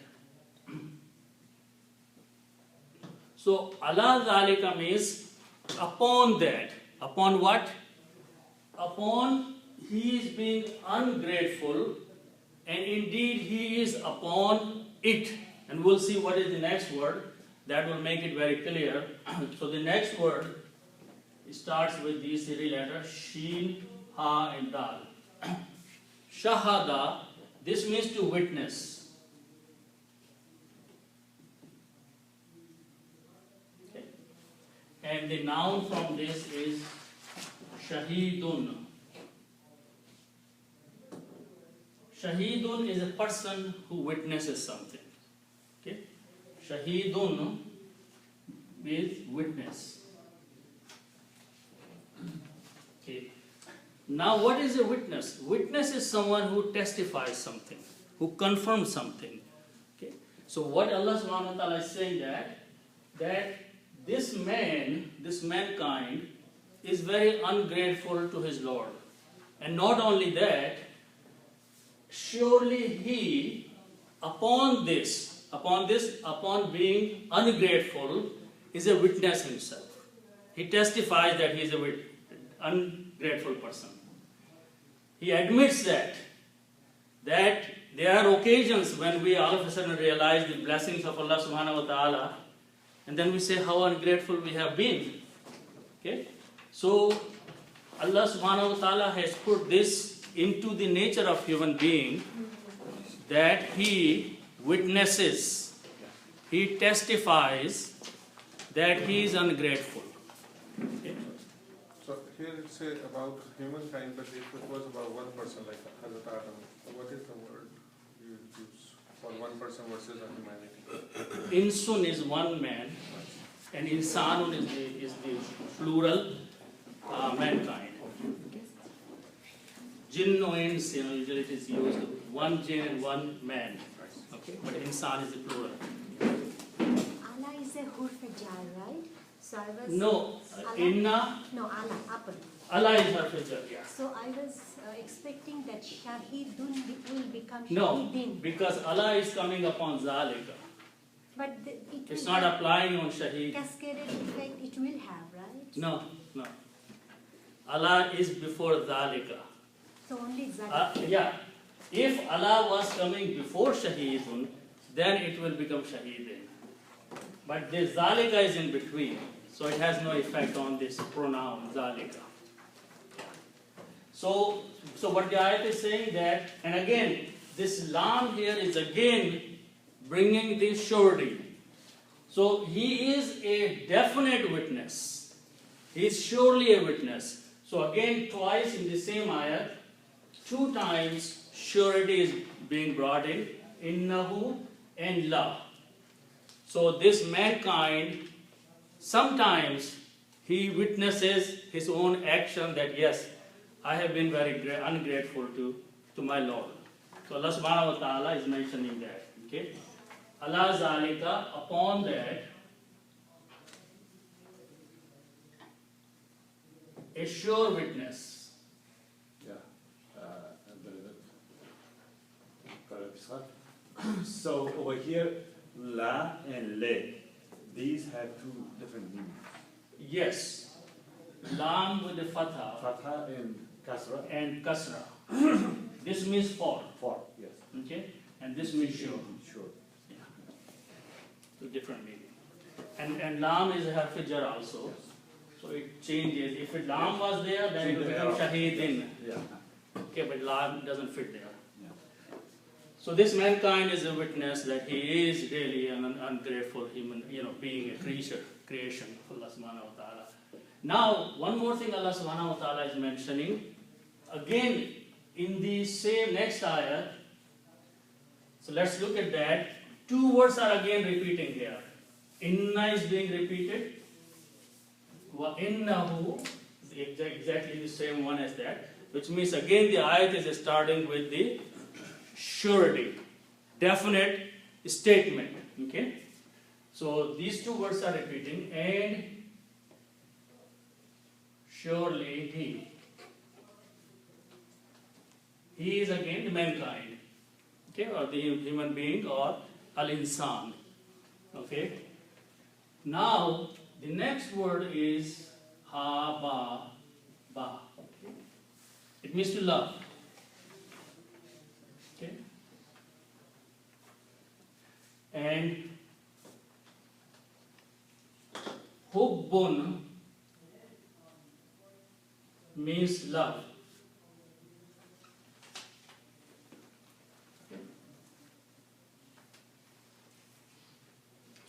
So, ala dhalika means upon that. Upon what? Upon he is being ungrateful, and indeed he is upon it. And we'll see what is the next word. That will make it very clear. So the next word starts with these three letters, sheen, ha, and dal. Shahada, this means to witness. Okay. and the noun from this is shahidun. Shahidun is a person who witnesses something. Okay? Shahidun is witness. Okay. Now what is a witness? Witness is someone who testifies something, who confirms something. Okay. So what Allah subhanahu wa ta'ala is saying that this mankind is very ungrateful to his Lord. And not only that, surely he, upon being ungrateful, is a witness himself. He testifies that he is a ungrateful person. He admits that there are occasions when we all of a sudden realize the blessings of Allah subhanahu wa ta'ala, and then we say how ungrateful we have been. Okay? So Allah subhanahu wa ta'ala has put this into the nature of human being, that he witnesses, he testifies that he is ungrateful. Okay? So here it says about humankind, but if it was about one person like Hazrat Adam, what is the word you use for one person versus a humanity? Insun is one man, and insanun is the plural mankind. Jinn or ins, usually it is used one jinn and one man. Okay, but insan is the plural. Allah is a hurfajar, right? So I was. No, Allah? inna, No, Allah, upper. Allah is harfijar, yeah. So I was expecting that Shahidun will become No, Shahidin. because Allah is coming upon zalika. But It's not applying on shaheed. cascaded effect it will have, right? No. Allah is before zalika. So only exactly. Yeah, if Allah was coming before Shaheedun, then it will become Shaheedin. But this Zalika is in between, so it has no effect on this pronoun Zalika. So what the ayat is saying that, and again, this lam here is again bringing the surety. So he is a definite witness. He is surely a witness. So again, twice in the same ayat, 2 times surety is being brought in, innahu and la. So this mankind, sometimes he witnesses his own action that yes, I have been very ungrateful to my Lord. So Allah subhanahu wa ta'ala is mentioning that. Okay? Allah zalika, upon that, a sure witness. So over here, la and le, these have 2 different meanings. Yes. Lam with the fatha Fatha and kasra. and kasra. This means for. For, yes. Okay? And this means sure. Sure. Yeah. 2 different meaning. And lam is harf jar also. So it changes. If it lam was there, then it will become shahidin. Yeah. Okay, but lam doesn't fit there. Yeah. So this mankind is a witness that he is really an ungrateful human, being, a creation of Allah subhanahu wa ta'ala. Now, one more thing Allah subhanahu wa ta'ala is mentioning, again, in the same next ayah. So let's look at that. 2 words are again repeating here. Inna is being repeated. Wa innahu is exactly the same one as that, which means again the ayat is starting with the surety, definite statement. Okay? So these 2 words are repeating, and surely he. He is again the mankind. Okay, or the human being, or al-insan. Okay? Now, the next word is ha-ba. Okay? It means to love. Okay? And hubbun means love.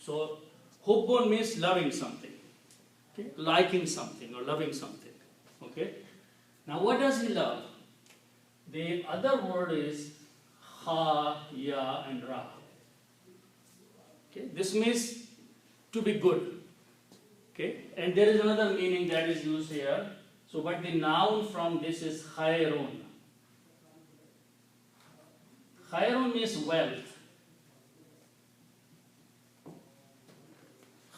So, hubbun means loving something. Okay? Liking something or loving something. Okay? Now what does he love? The other word is ha, ya and ra. Okay? This means to be good. Okay? And there is another meaning that is used here. So but the noun from this is khairun. Khairun means wealth.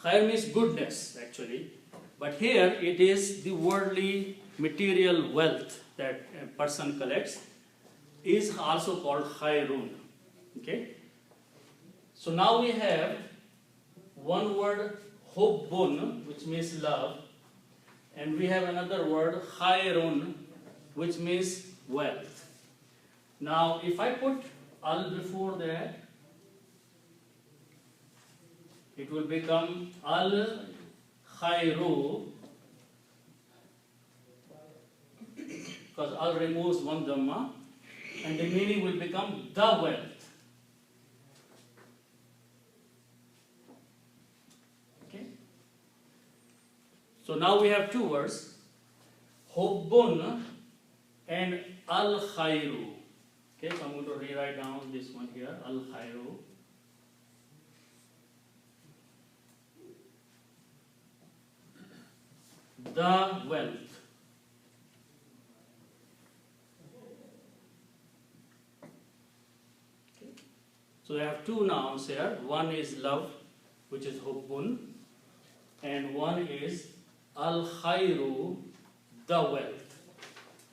Khair means goodness actually. But here it is the worldly material wealth that a person collects is also called khairun. Okay? So now we have one word hubbun, which means love, and we have another word khairun, which means wealth. Now if I put al before that, it will become al khairu, because al removes one dhamma, and the meaning will become the wealth. Okay? So now we have two words, hubbun and al khairu. Okay, so I'm going to rewrite down this one here, al khairu. The wealth. Okay. So I have two nouns here. One is love, which is hubbun, and one is al khairu, the wealth.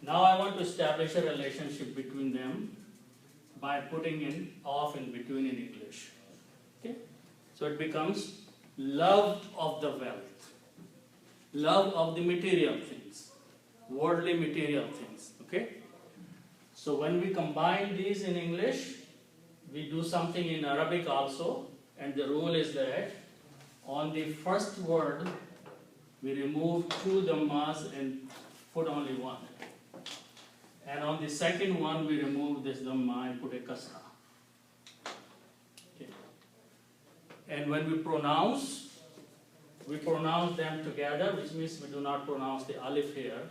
Now I want to establish a relationship between them by putting in of in between in English. Okay? So it becomes love of the wealth. Love of the material things, worldly material things. Okay? So when we combine these in English, we do something in Arabic also, and the rule is that on the first word we remove two dhammas and put only one. And on the second one we remove this dhamma and put a kasra. Okay. And when we pronounce them together, which means we do not pronounce the alif here.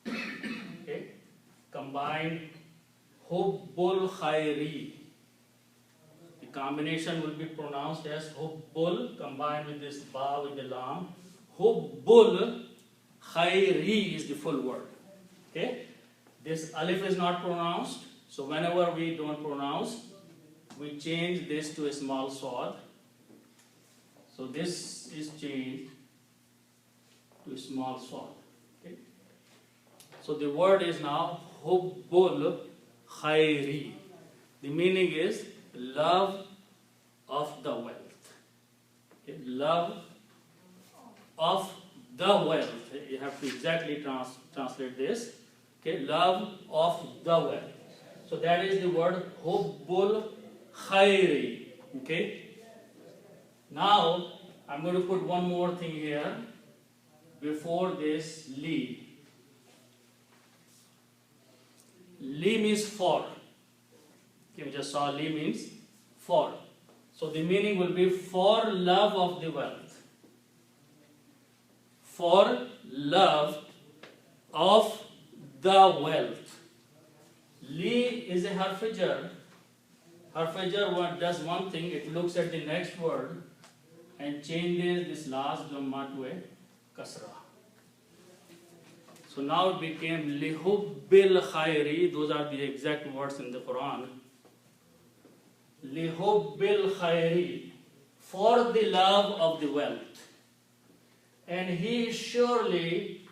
Okay? Combine hubbul khairi. The combination will be pronounced as hubbul combined with this ba with the lam. Hubbul khairi is the full word. Okay? This alif is not pronounced, so whenever we don't pronounce, we change this to a small swad. So this is changed to a small swad. Okay? So the word is now hubbul khairi. The meaning is love of the wealth. Okay? Love of the wealth. You have to exactly translate this. Okay? Love of the wealth. So that is the word hubbul khairi. Okay? Now, I'm going to put one more thing here before this li. Li means for. Okay, we just saw li means for. So the meaning will be for love of the wealth. For love of the wealth. Li is a harf jar. Harf jar does one thing, it looks at the next word and changes this last dhamma to a kasra. So now it became lihubbil khairi. Those are the exact words in the Quran. Lihubbil khairi, for the love of the wealth. And he is surely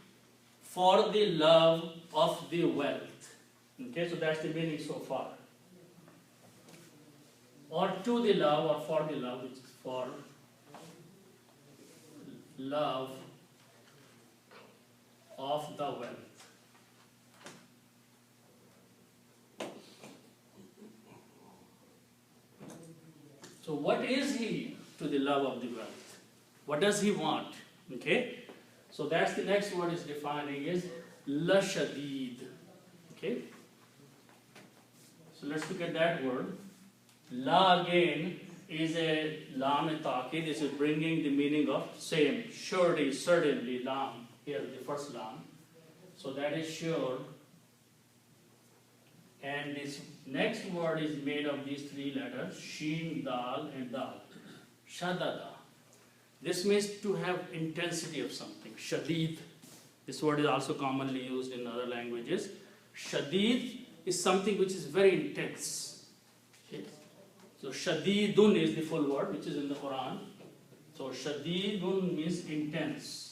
for the love of the wealth. Okay, so that's the meaning so far. Or to the love, or for the love, which is for love of the wealth. So what is he to the love of the wealth? What does he want? Okay? So that's the next word is defining is la shadid. Okay? So let's look at that word. La again is a lam and ta'kid. This is bringing the meaning of same, surely, certainly, lam. Here the first lam. So that is sure. And this next word is made of these three letters, sheen, dal, and dal. Shadada. This means to have intensity of something. Shadid. This word is also commonly used in other languages. Shadid is something which is very intense. Okay? So shadidun is the full word which is in the Quran. So shadidun means intense.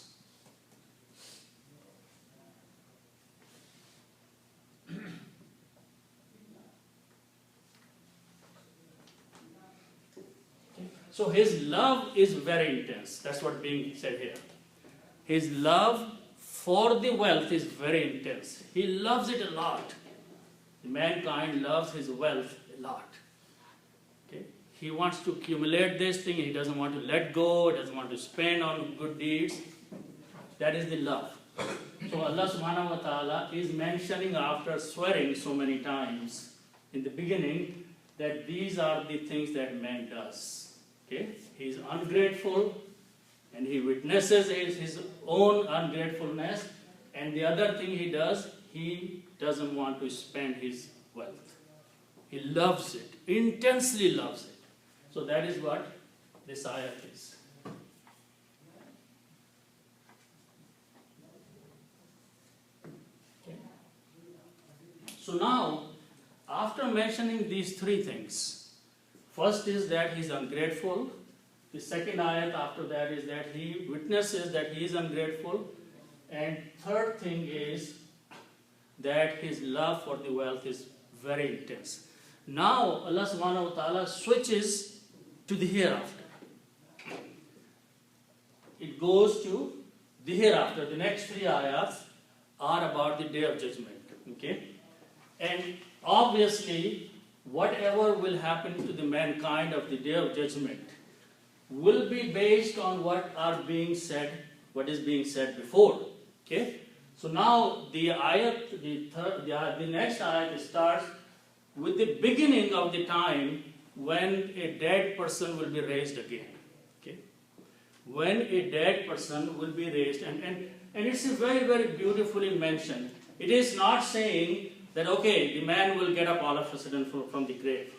So his love is very intense. That's what being said here. His love for the wealth is very intense. He loves it a lot. Mankind loves his wealth a lot. Okay? He wants to accumulate this thing. He doesn't want to let go. He doesn't want to spend on good deeds. That is the love. So Allah subhanahu wa ta'ala is mentioning after swearing so many times in the beginning that these are the things that man does. Okay? He is ungrateful and he witnesses his own ungratefulness, and the other thing he does, he doesn't want to spend his wealth. He loves it, intensely loves it. So that is what this ayat is. Okay. So now, after mentioning these three things, first is that he is ungrateful. The second ayat after that is that he witnesses that he is ungrateful. And third thing is that his love for the wealth is very intense. Now Allah subhanahu wa ta'ala switches to the hereafter. It goes to the hereafter. The next three ayats are about the day of judgment. Okay? And obviously, whatever will happen to the mankind of the day of judgment will be based on what is being said before. Okay? So now the ayat, the next ayat starts with the beginning of the time when a dead person will be raised again. Okay? When a dead person will be raised, and it's very, very beautifully mentioned. It is not saying that, okay, the man will get up all of a sudden from the grave.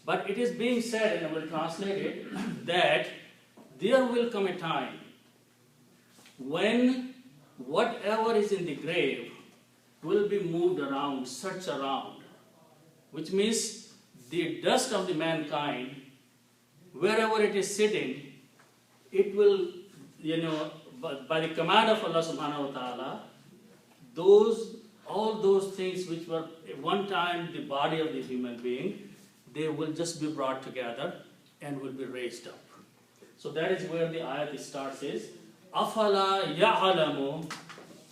But it is being said, and I will translate it, that there will come a time when whatever is in the grave will be moved around, searched around, which means the dust of the mankind, wherever it is sitting, it will, by the command of Allah subhanahu wa ta'ala, all those things which were at one time the body of the human being, they will just be brought together and will be raised up. So that is where the ayat starts is, أَفَلَا يَعْلَمُ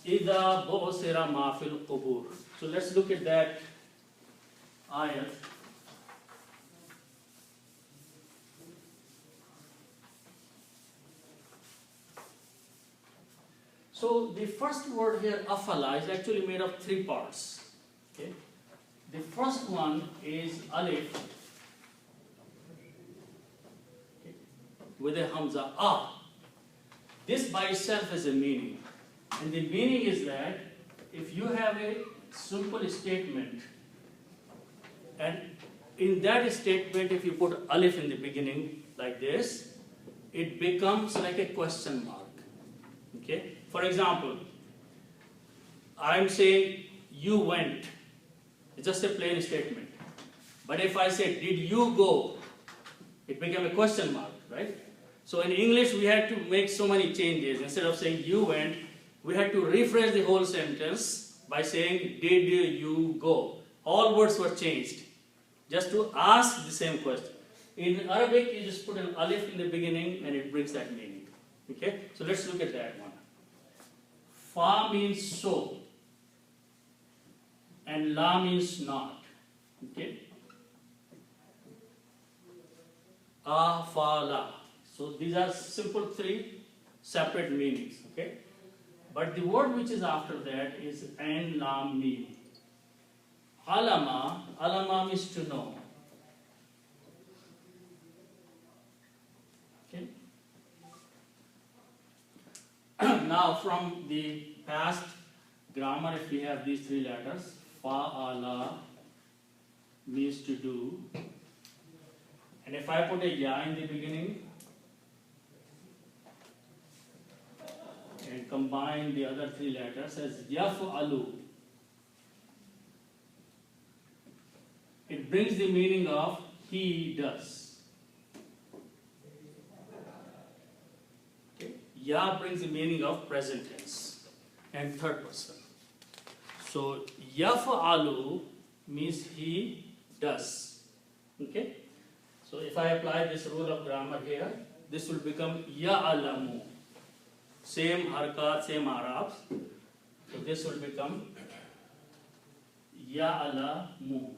إِذَا بُعْثِرَ مَا فِي الْقُبُورِ. So let's look at that ayat. So the first word here, afala, is actually made of three parts. Okay? The first one is alif, okay, with a hamza, ah. This by itself has a meaning. And the meaning is that if you have a simple statement, and in that statement if you put alif in the beginning like this, it becomes like a question mark. Okay? For example, I'm saying you went. It's just a plain statement. But if I say, did you go? It became a question mark, right? So in English, we had to make so many changes. Instead of saying you went, we had to rephrase the whole sentence by saying, did you go? All words were changed just to ask the same question. In Arabic, you just put an alif in the beginning and it brings that meaning. Okay? So let's look at that one. Fa means so, and la means not. Okay? A, fa, la. So these are simple three separate meanings. Okay? But the word which is after that is an, lam, mim. Alama means to know. Now from the past grammar, if we have these three letters, fa'ala means to do. And if I put a ya in the beginning and combine the other three letters as yaf'alu, it brings the meaning of he does. Okay. Ya brings the meaning of present tense and third person. So yaf'alu means he does. Okay. So if I apply this rule of grammar here, this will become ya'alamu. Same harkat, same arabs. So this will become ya'alamu.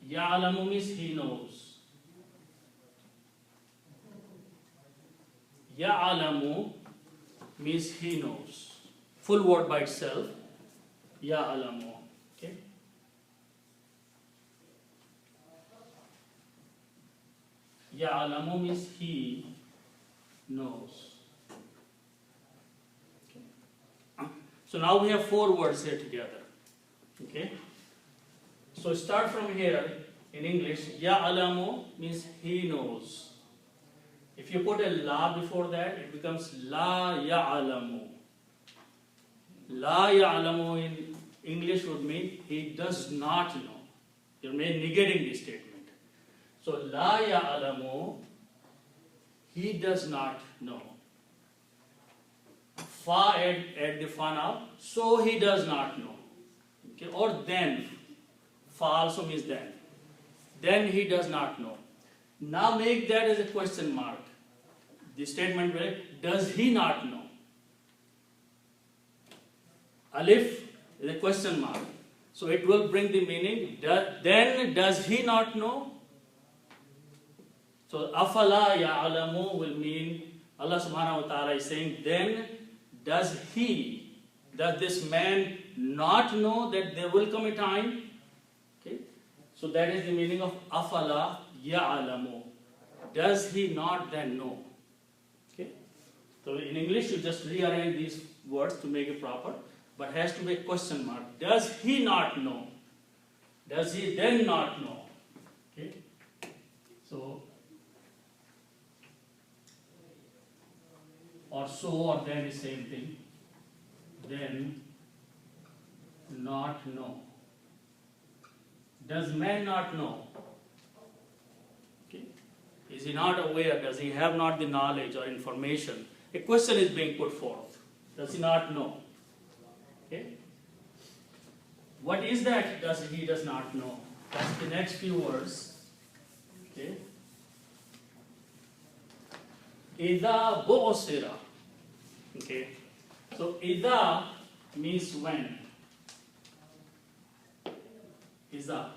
Ya'alamu means he knows. Ya'alamu means he knows. Full word by itself. Ya'alamu. Okay. Ya'alamu means he knows. Okay. So now we have four words here together. Okay. So start from here in English. Ya'alamu means he knows. If you put a la before that, it becomes la ya'alamu. La ya'alamu in English would mean he does not know. You're negating the statement. So la ya'alamu, he does not know. Fa add the fa now, so he does not know. Okay, or then. Fa also means then. Then he does not know. Now make that as a question mark. The statement will, does he not know? Alif is a question mark. So it will bring the meaning, then does he not know? So afala ya'alamu will mean, Allah subhanahu wa ta'ala is saying, then does this man not know that there will come a time? Okay. So that is the meaning of afala ya'alamu. Does he not then know? Okay. So in English you just rearrange these words to make it proper, but has to be a question mark. Does he not know? Does he then not know? Okay. So or so or then is same thing. Then not know. Does man not know? Okay. Is he not aware? Does he have not the knowledge or information? A question is being put forth. Does he not know? Okay. What is that he does not know? That's the next few words. Okay. Idha bu'sira. Okay. So idha means when. Idha.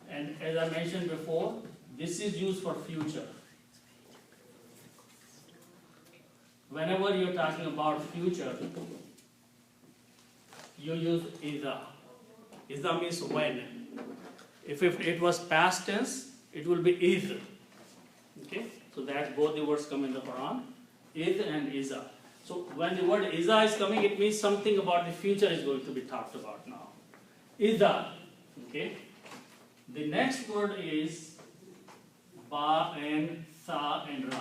And as I mentioned before, this is used for future. Whenever you're talking about future, you use idha. Idha means when. If it was past tense, it will be idh. Okay? So that both the words come in the Quran, idh and iza. So when the word iza is coming, it means something about the future is going to be talked about now. Idha. Okay? The next word is ba and tha and ra.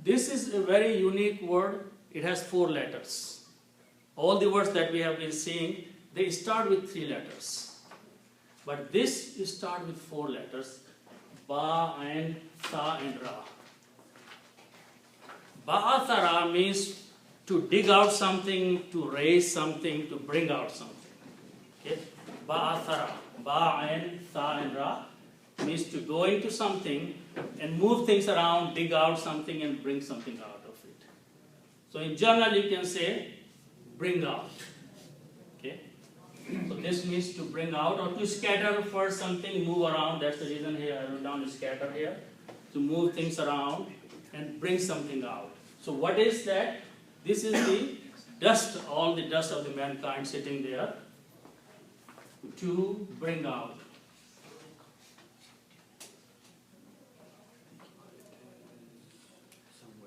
This is a very unique word. It has 4 letters. All the words that we have been seeing, they start with 3 letters. But this starts with 4 letters. Ba and tha and ra. Ba'athara means to dig out something, to raise something, to bring out something. Okay? Ba'athara. Ba and tha and ra means to go into something and move things around, dig out something and bring something out of it. So in general you can say bring out. Okay? So this means to bring out or to scatter for something, move around. That's the reason here I wrote down to scatter here. To move things around and bring something out. So what is that? This is the dust, all the dust of the mankind sitting there to bring out.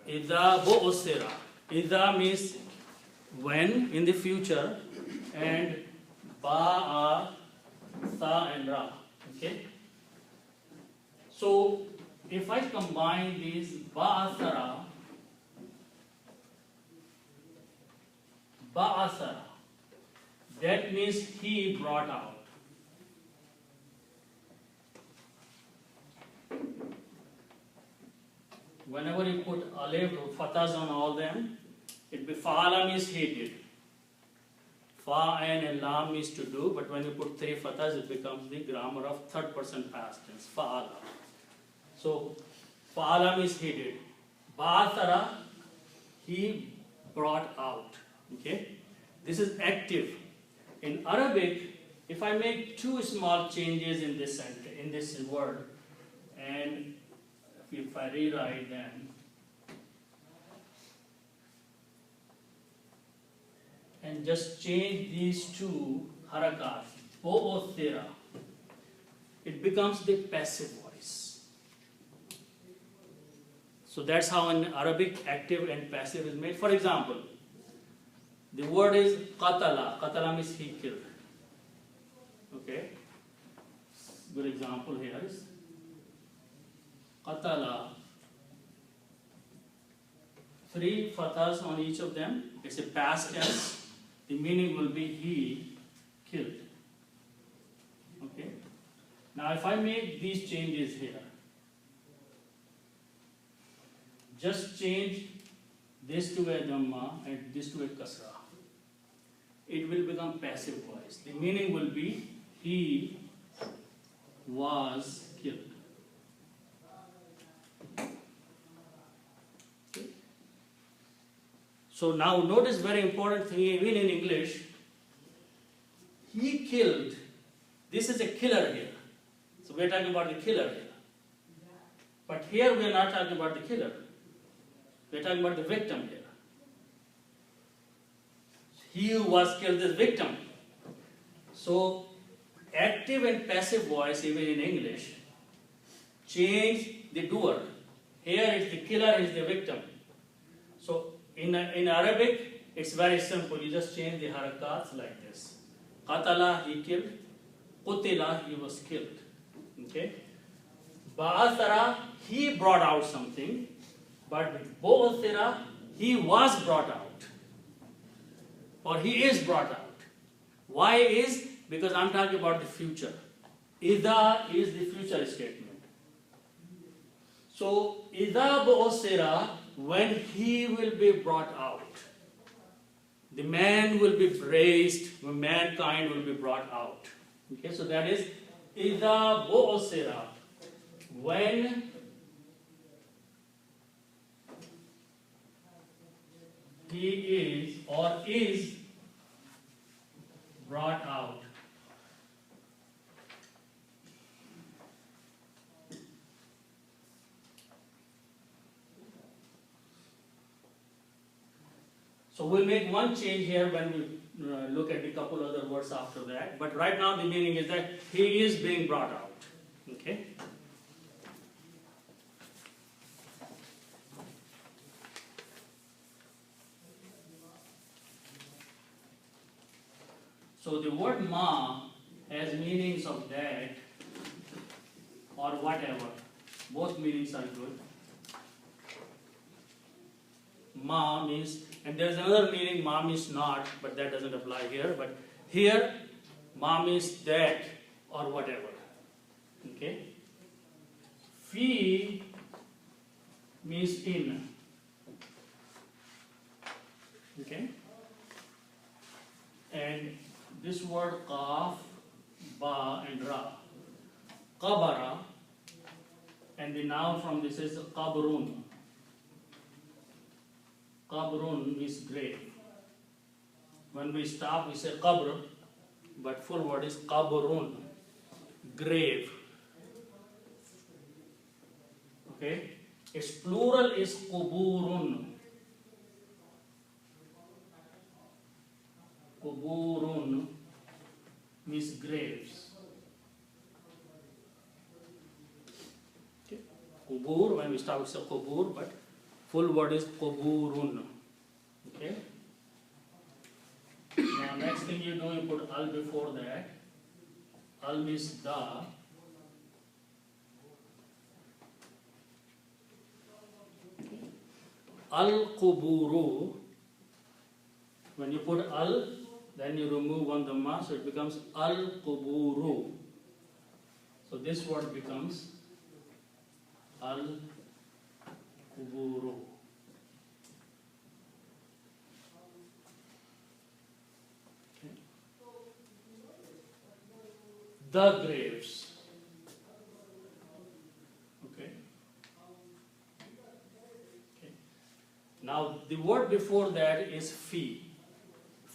Idha bu'usira. Idha means when, in the future, and ba'a, tha and ra. Okay? So, if I combine these ba'athara, that means he brought out. Whenever you put alif or fathas on all them, it be fa'ala means he did. Fa and lam means to do, but when you put three fathas, it becomes the grammar of third person past tense, fa'ala. So, fa'ala means he did. Ba'athara, he brought out. Okay? This is active. In Arabic, if I make two small changes in this sentence, in this word, and if I rewrite them, and just change these two harakat, bo'othira, it becomes the passive voice. So that's how in Arabic active and passive is made. For example, the word is qatala. Qatala means he killed. Okay? Good example here is qatala. Three fathas on each of them. It's a past tense. The meaning will be he killed. Okay? Now if I make these changes here, just change this to a dhamma and this to a kasra. It will become passive voice. The meaning will be he was killed. Okay. So now notice very important thing even in English. He killed. This is a killer here. So we are talking about the killer here. But here we are not talking about the killer. We are talking about the victim here. He who was killed is victim. So, active and passive voice, even in English, change the doer. Here is the killer, is the victim. So, in Arabic, it's very simple. You just change the harakats like this. Qatala, he killed. Qutila, he was killed. Okay? Ba'athara, he brought out something. But bo'othira, he was brought out. Or he is brought out. Why is? Because I'm talking about the future. Idha is the future statement. So, idha bo'osira, when he will be brought out. The man will be raised, when mankind will be brought out. Okay, so that is idha bo'osira, when he is or is brought out. So we'll make one change here when we look at a couple other words after that. But right now the meaning is that he is being brought out. Okay? So the word ma has meanings of that or whatever. Both meanings are good. Ma means, and there's another meaning, ma means not, but that doesn't apply here. But here, ma means that or whatever. Okay? Fi means in. Okay? And this word qaf, ba and ra. Qabara, and the noun from this is qabrun. Qabrun means grave. When we stop, we say qabr, but full word is qabrun, grave. Okay? Its plural is quburun. Quburun means graves. Okay? Qubur, when we start, we say qubur, but full word is quburun. Okay. Now next thing you do, you put al before that. Al means the. Al quburu. When you put al, then you remove one dhamma, so it becomes al quburu. So this word becomes al quburu. Okay. The graves. Okay. Okay. Now the word before that is fi.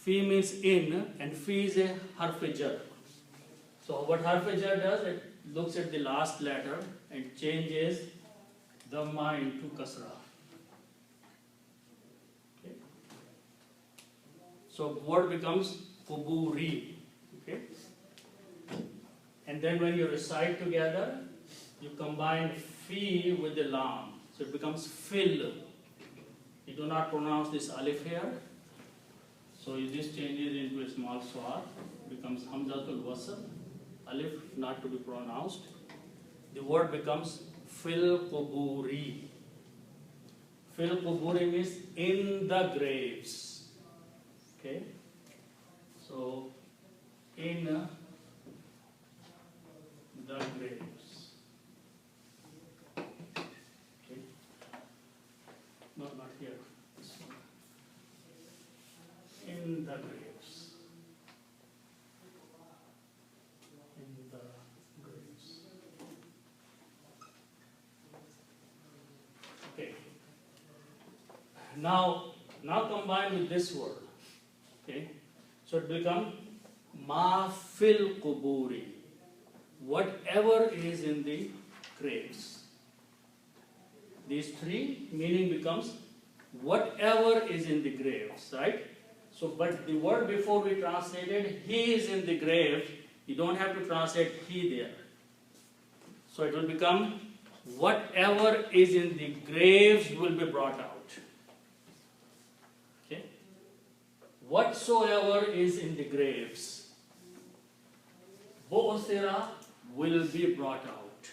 Fi means in, and fi is a harf-e-jar. So what harf-e-jar does, it looks at the last letter and changes dhamma into kasra. Okay. So word becomes quburi. Okay. And then when you recite together, you combine fi with the lam. So it becomes fil. You do not pronounce this alif here. So this changes into a small swar, becomes hamzatul wasl, alif not to be pronounced. The word becomes fil quburi. Fil quburi means in the graves. Okay. So in the graves. Okay. No, not here. This one. In the graves. In the graves. Okay. Now combine with this word. Okay. So it becomes ma fil quburi. Whatever is in the graves. These three meaning becomes whatever is in the graves, right? So, but the word before we translated, he is in the grave, you don't have to translate he there. So it will become, whatever is in the graves will be brought out. Okay? Whatsoever is in the graves, bo'osira will be brought out.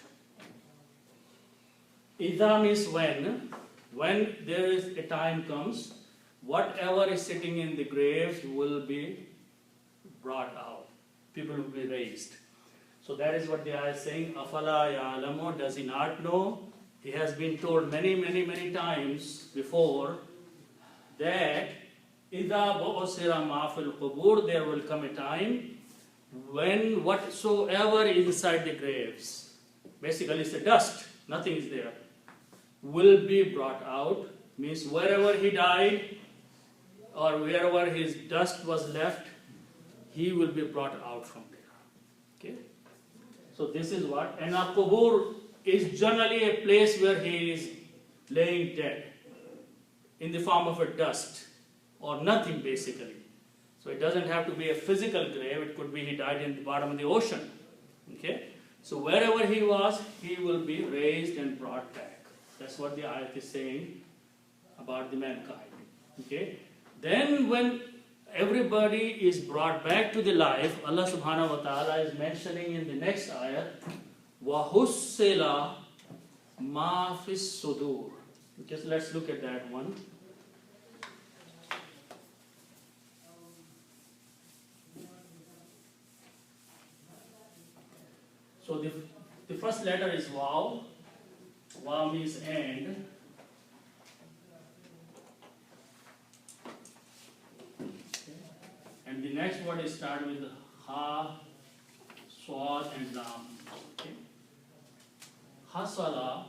Idha means when there is a time comes, whatever is sitting in the graves will be brought out. People will be raised. So that is what the ayah is saying. Afala ya'lamu, does he not know? He has been told many times before that idha bu'usira ma fil qubur, there will come a time when whatsoever is inside the graves, basically it's the dust, nothing is there, will be brought out. Means wherever he died or wherever his dust was left, he will be brought out from there. Okay? So this is what, and a qubur is generally a place where he is laying dead in the form of a dust or nothing basically. So it doesn't have to be a physical grave, it could be he died in the bottom of the ocean. Okay? So wherever he was, he will be raised and brought back. That's what the ayat is saying about the mankind. Okay? Then when everybody is brought back to the life, Allah subhanahu wa ta'ala is mentioning in the next ayat, وَحُسِّلَ مَا فِي الصُّدُورِ. Just let's look at that one. So the first letter is Waw. Waw means and. And the next word is start with Ha, Swad and Lam. Okay. Hasala,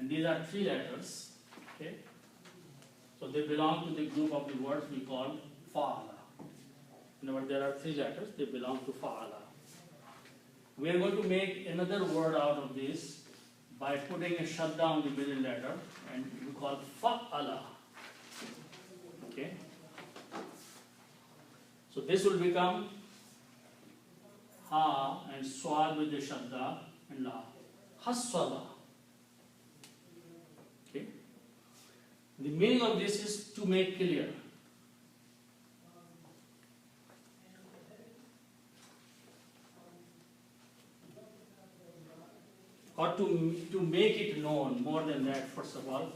and these are three letters. Okay. So they belong to the group of the words we call Fa'ala. Whenever there are three letters, they belong to Fa'ala. We are going to make another word out of this by putting a shadda on the middle letter, and we call Fa'ala. Okay. So this will become Ha and Swad with the shadda and La. Haswala. Okay. The meaning of this is to make clear. Or to make it known, more than that, first of all,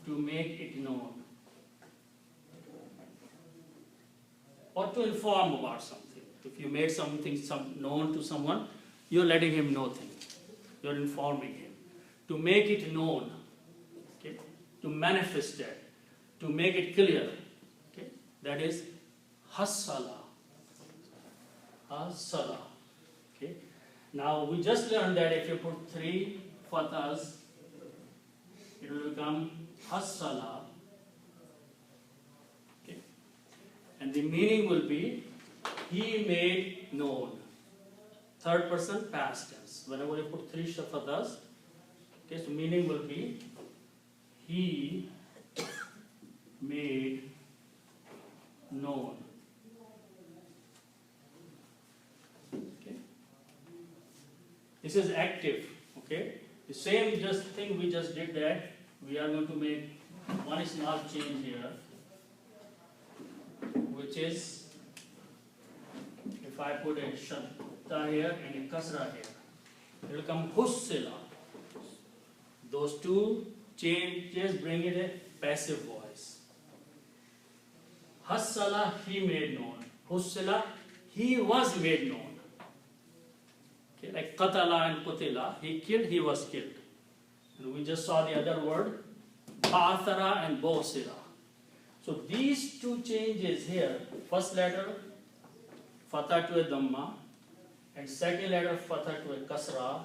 to make it known. Or to inform about something. If you made something known to someone, you're letting him know things. You're informing him. To make it known. Okay? To manifest that. To make it clear. Okay? That is hasala. Hasala. Okay? Now we just learned that if you put 3 fathas, it will become hasala. Okay? And the meaning will be he made known. Third person past tense. Whenever you put 3 fathas, okay, so meaning will be he made known. Okay? This is active. Okay? The same just thing we just did that. We are going to make one small change here, which is if I put a shadda here and a kasra here, it will come hussila. Those two changes bring it a passive voice. Hassala, he made known. Hussila, he was made known. Okay, like qatala and qutila, he killed, he was killed. And we just saw the other word, ba'athara and bosira. So these two changes here, first letter fatha to a dhamma, and second letter fatha to a kasra.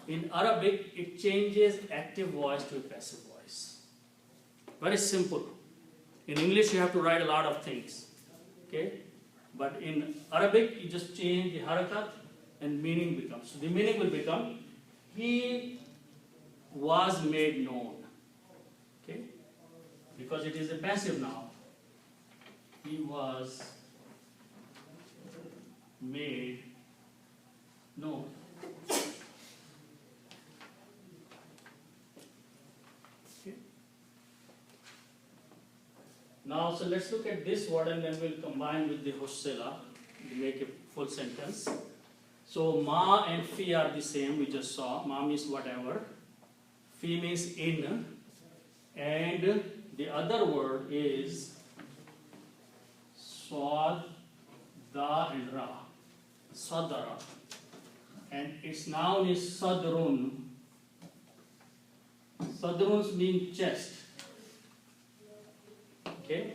In Arabic, it changes active voice to a passive voice. Very simple. In English, you have to write a lot of things. Okay? But in Arabic, you just change the harakat and meaning becomes. So the meaning will become, he was made known. Okay? Because it is a passive now. He was made known. Okay. Now, so let's look at this word and then we'll combine with the hussila to make a full sentence. So, ma and fi are the same, we just saw. Ma means whatever. Fi means in. And the other word is swad, da and ra. Sadara. And its noun is sadrun. Sadruns mean chest. Okay?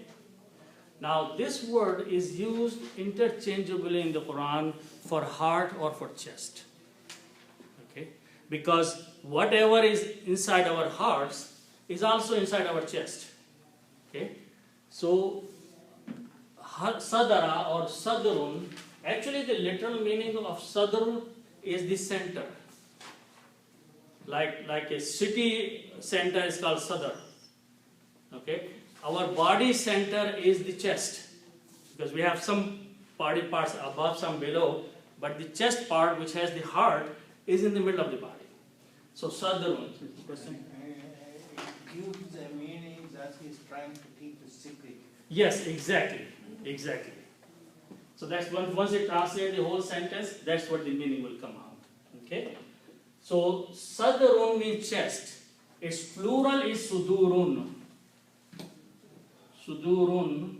Now this word is used interchangeably in the Quran for heart or for chest. Okay? Because whatever is inside our hearts is also inside our chest. Okay? So sadara or sadrun, actually the literal meaning of sadr is the center. Like a city center is called sadr. Okay? Our body center is the chest. Because we have some body parts above, some below, but the chest part, which has the heart, is in the middle of the body. So sadrun. Question? Gives a meaning that he's trying to keep a secret. Yes, exactly. Exactly. So that's once you translate the whole sentence, that's what the meaning will come out. Okay? So sadrun means chest. Its plural is sudurun. Sudurun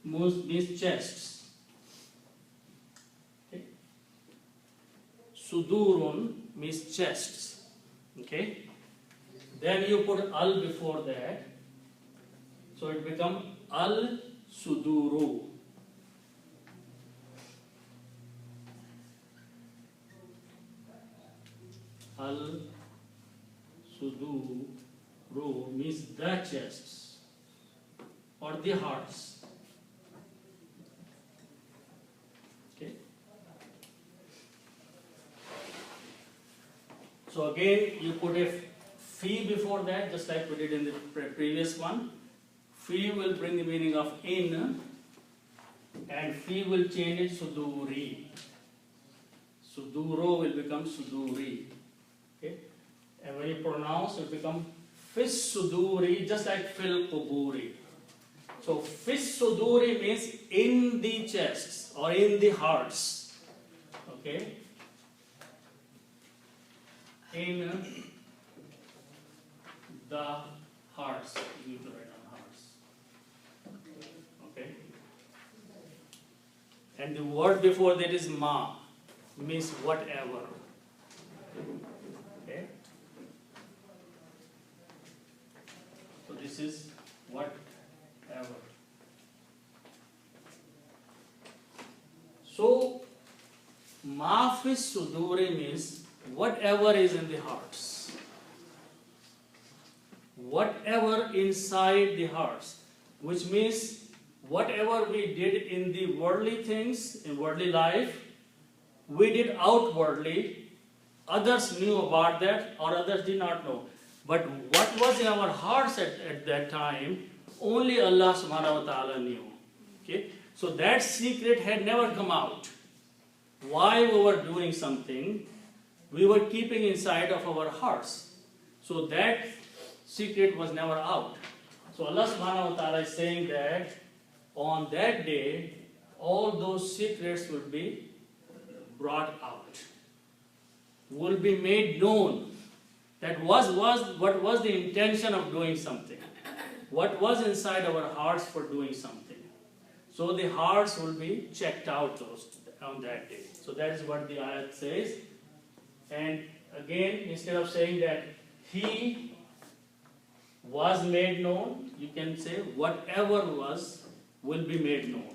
means chests. Okay? Sudurun means chests. Okay? Then you put al before that. So it becomes al suduru. Al suduru means the chests or the hearts. Okay. So again, you put a fi before that, just like we did in the previous one. Fi will bring the meaning of in, and fi will change it suduri. Suduro will become suduri. Okay? And when you pronounce, it will become Fis suduri, just like fil quburi. So fis suduri means in the chests or in the hearts. Okay? In the hearts. You need to write down hearts. Okay? And the word before that is ma, means whatever. Okay? So this is whatever. So ma fi suduri means whatever is in the hearts. Whatever inside the hearts, which means whatever we did in the worldly things, in worldly life, we did outwardly. Others knew about that or others did not know. But what was in our hearts at that time, only Allah subhanahu wa ta'ala knew. Okay? So that secret had never come out. Why we were doing something, we were keeping inside of our hearts. So that secret was never out. So Allah subhanahu wa ta'ala is saying that on that day, all those secrets will be brought out, will be made known. That what was the intention of doing something? What was inside our hearts for doing something? So the hearts will be checked out on that day. So that is what the ayat says. And again, instead of saying that he was made known, you can say whatever was will be made known.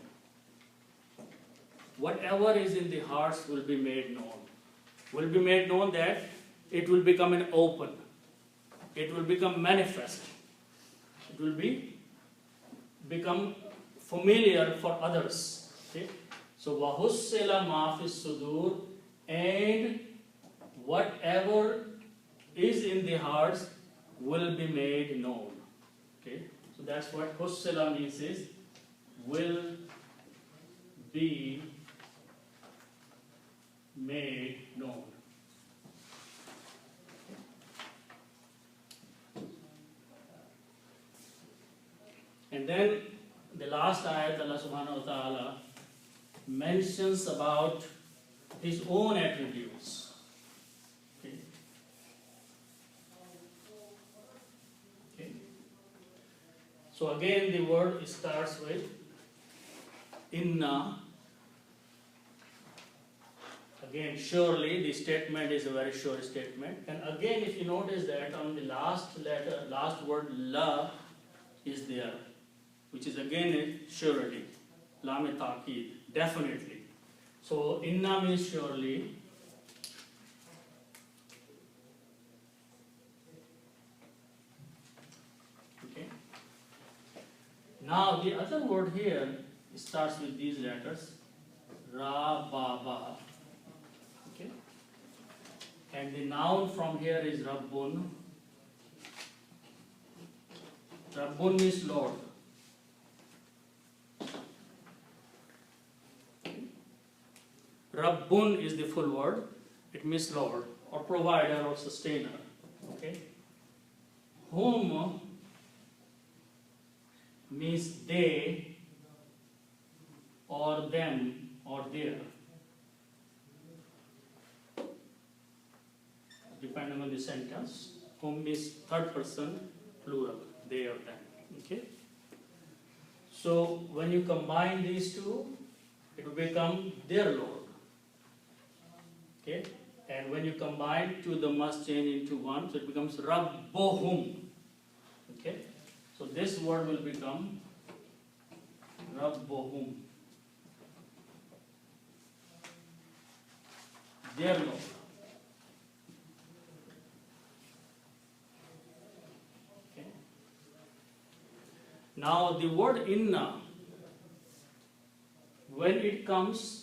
Whatever is in the hearts will be made known. Will be made known that it will become an open. It will become manifest. It will become familiar for others. Okay? So wahussila ma fi sudur, and whatever is in the hearts will be made known. Okay? So that's what hussila means, is will be made known. And then the last ayat, Allah subhanahu wa ta'ala mentions about his own attributes. Okay. Okay. So again the word starts with inna. Again, surely, the statement is a very sure statement. And again, if you notice that on the last word la is there, which is again a surety. Lam ta'kid, definitely. So inna means surely. Okay. Now the other word here starts with these letters, ra, ba, ba. Okay. And the noun from here is Rabbun. Rabbun means Lord. Rabbun is the full word. It means Lord or provider or sustainer. Okay. Whom means they or them or their, depending on the sentence. Whom means third person plural, they or them. Okay. So when you combine these two, it will become their Lord. Okay. And when you combine two, the must change into one, so it becomes Rabbohum. Okay. So this word will become Rabbohum, their Lord. Okay. Now the word inna, when it comes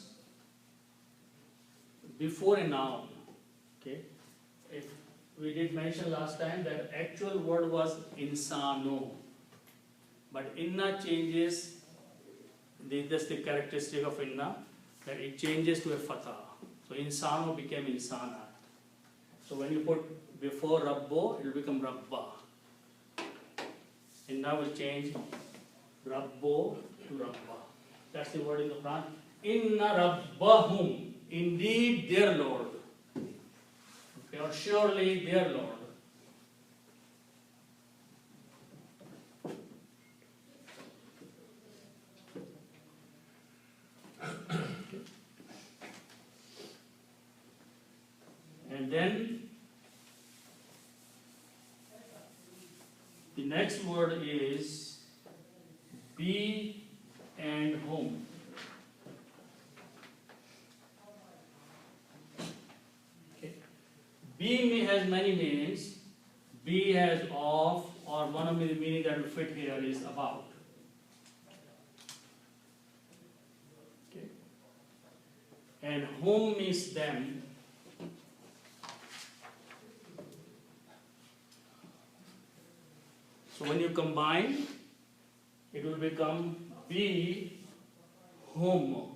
before a noun, okay, if we did mention last time that actual word was insano, but inna changes, that's the characteristic of inna, that it changes to a fatha. So insano became insana. So when you put before rabbo, it will become rabba. And now we'll change Rabbo to Rabba. That's the word in the Quran. Inna Rabbahum, indeed their Lord. Okay, or surely their Lord. And then the next word is be and home. Okay. Be has many meanings. Be has of, or one of the meaning that will fit here is about. Okay. And whom means them. So when you combine, it will become be whom.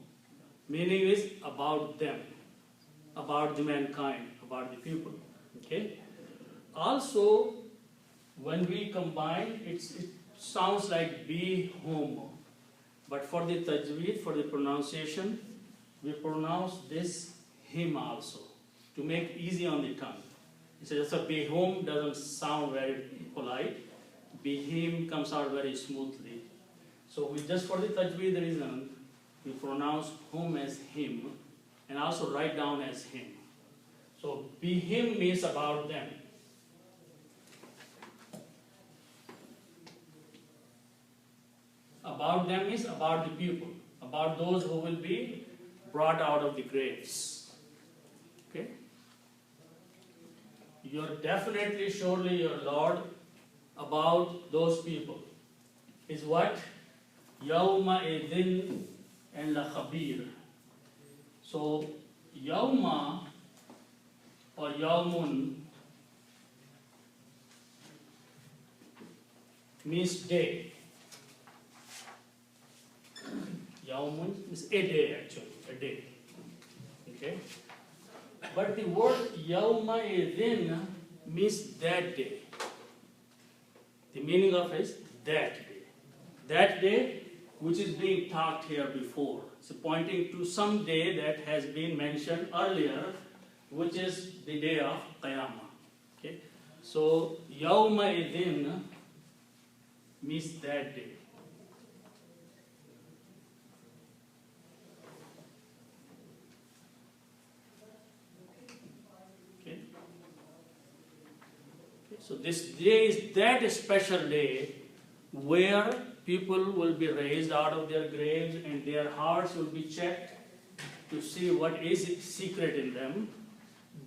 Meaning is about them, about the mankind, about the people. Okay. Also, when we combine, it sounds like be whom. But for the tajweed, for the pronunciation, we pronounce this him also to make easy on the tongue. It's just a be whom doesn't sound very polite. Be him comes out very smoothly. So we just for the tajweed reason, we pronounce whom as him and also write down as him. So be him means about them. About them means about the people, about those who will be brought out of the graves. Okay? You're definitely, surely your Lord about those people is what? Yawma idin and la khabir. So Yawma or Yawmun means day. Yawmun means a day actually, a day. Okay? But the word Yawma idin means that day. The meaning of it is that day. That day which is being talked here before. So pointing to some day that has been mentioned earlier, which is the day of Qiyamah. Okay? So Yawma idin means that day. Okay? So this day is that special day where people will be raised out of their graves and their hearts will be checked to see what is secret in them.